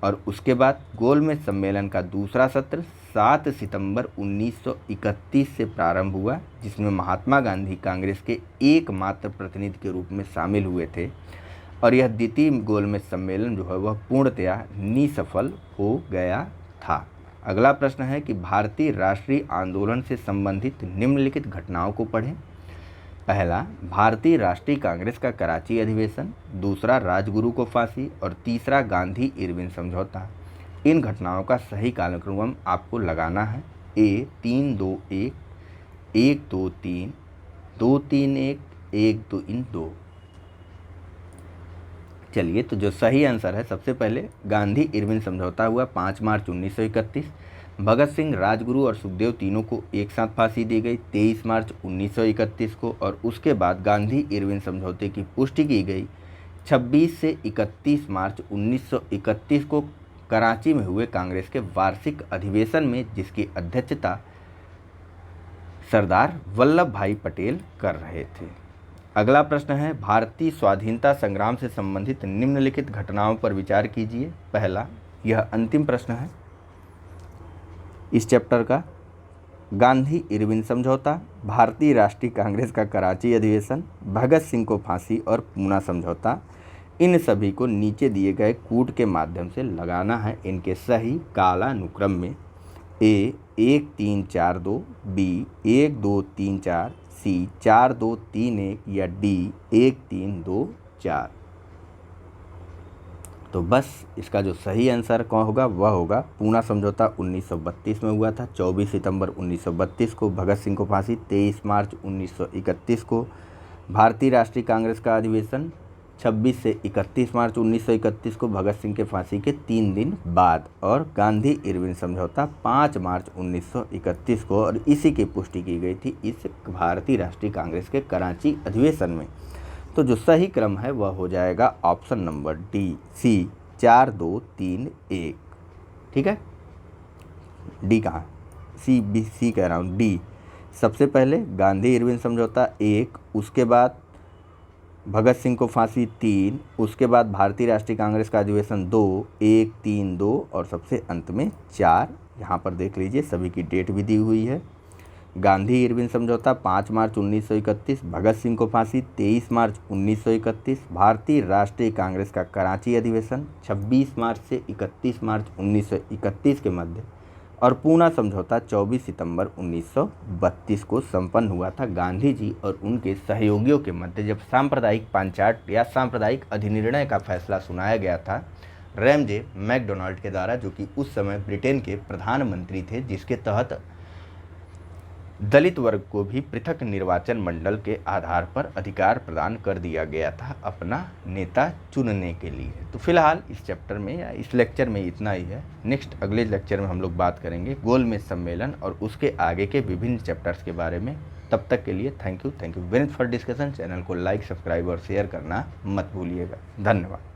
और उसके बाद गोलमेज सम्मेलन का दूसरा सत्र 7 सितंबर 1931 से प्रारंभ हुआ जिसमें महात्मा गांधी कांग्रेस के एकमात्र प्रतिनिधि के रूप में शामिल हुए थे और यह द्वितीय गोलमेज सम्मेलन जो है वह पूर्णतया निसफल हो गया था। अगला प्रश्न है कि भारतीय राष्ट्रीय आंदोलन से संबंधित निम्नलिखित घटनाओं को पढ़ें। पहला, भारतीय राष्ट्रीय कांग्रेस का कराची अधिवेशन, दूसरा राजगुरु को फांसी और तीसरा गांधी इरविन समझौता। इन घटनाओं का सही कालक्रम आपको लगाना है। ए 3, 2, 1, 1, 2, 3, 2, 3, 1, 1, 2, 2। चलिए, तो जो सही आंसर है सबसे पहले गांधी इरविन समझौता हुआ 5 मार्च 1931। भगत सिंह, राजगुरु और सुखदेव तीनों को एक साथ फांसी दी गई 23 मार्च 1931 को और उसके बाद गांधी इरविन समझौते की पुष्टि की गई 26 से 31 मार्च 1931 को कराची में हुए कांग्रेस के वार्षिक अधिवेशन में जिसकी अध्यक्षता सरदार वल्लभ भाई पटेल कर रहे थे। अगला प्रश्न है, भारतीय स्वाधीनता संग्राम से संबंधित निम्नलिखित घटनाओं पर विचार कीजिए। पहला, यह अंतिम प्रश्न है इस चैप्टर का। गांधी इरविन समझौता, भारतीय राष्ट्रीय कांग्रेस का कराची अधिवेशन, भगत सिंह को फांसी और पूना समझौता, इन सभी को नीचे दिए गए कूट के माध्यम से लगाना है इनके सही कालानुक्रम में। ए 1, 3, 4, 2, बी 1, 2, 3, 4, सी 4, 2, 3, 1 या डी 1, 3, 2, 4। तो बस इसका जो सही आंसर कौन होगा वह होगा पूना समझौता 1932 में हुआ था। 24 सितंबर 1932 को भगत सिंह को फांसी, 23 मार्च 1931 को भारतीय राष्ट्रीय कांग्रेस का अधिवेशन, 26 से 31 मार्च 1931 को भगत सिंह के फांसी के 3 दिन बाद, और गांधी इरविन समझौता 5 मार्च 1931 को, और इसी की पुष्टि की गई थी इस भारतीय राष्ट्रीय कांग्रेस के कराची अधिवेशन में। तो जो सही क्रम है वह हो जाएगा ऑप्शन नंबर डी, सी, 4 2 3 1। ठीक है, डी कहाँ, सी बी सी कह रहा हूँ, डी। सबसे पहले गांधी इरविन समझौता 1, उसके बाद भगत सिंह को फांसी 3, उसके बाद भारतीय राष्ट्रीय कांग्रेस का अधिवेशन 2, 1 3 2, और सबसे अंत में 4। यहाँ पर देख लीजिए सभी की डेट भी दी हुई है। गांधी इरविन समझौता 5 मार्च 1931, भगत सिंह को फांसी 23 मार्च 1931, भारतीय राष्ट्रीय कांग्रेस का कराची अधिवेशन 26 मार्च से 31 मार्च 1931 के मध्य, और पूना समझौता 24 सितंबर 1932 को संपन्न हुआ था गांधी जी और उनके सहयोगियों के मध्य, जब सांप्रदायिक पंचायत या सांप्रदायिक अधिनिर्णय का फैसला सुनाया गया था रैमजे मैकडोनाल्ड के द्वारा, जो कि उस समय ब्रिटेन के प्रधानमंत्री थे, जिसके तहत दलित वर्ग को भी पृथक निर्वाचन मंडल के आधार पर अधिकार प्रदान कर दिया गया था अपना नेता चुनने के लिए। तो फिलहाल इस चैप्टर में या इस लेक्चर में इतना ही है। नेक्स्ट अगले लेक्चर में हम लोग बात करेंगे गोलमेज सम्मेलन और उसके आगे के विभिन्न चैप्टर्स के बारे में। तब तक के लिए thank you very much for discussion. Channel को लाइक, सब्सक्राइब और शेयर करना मत भूलिएगा। धन्यवाद।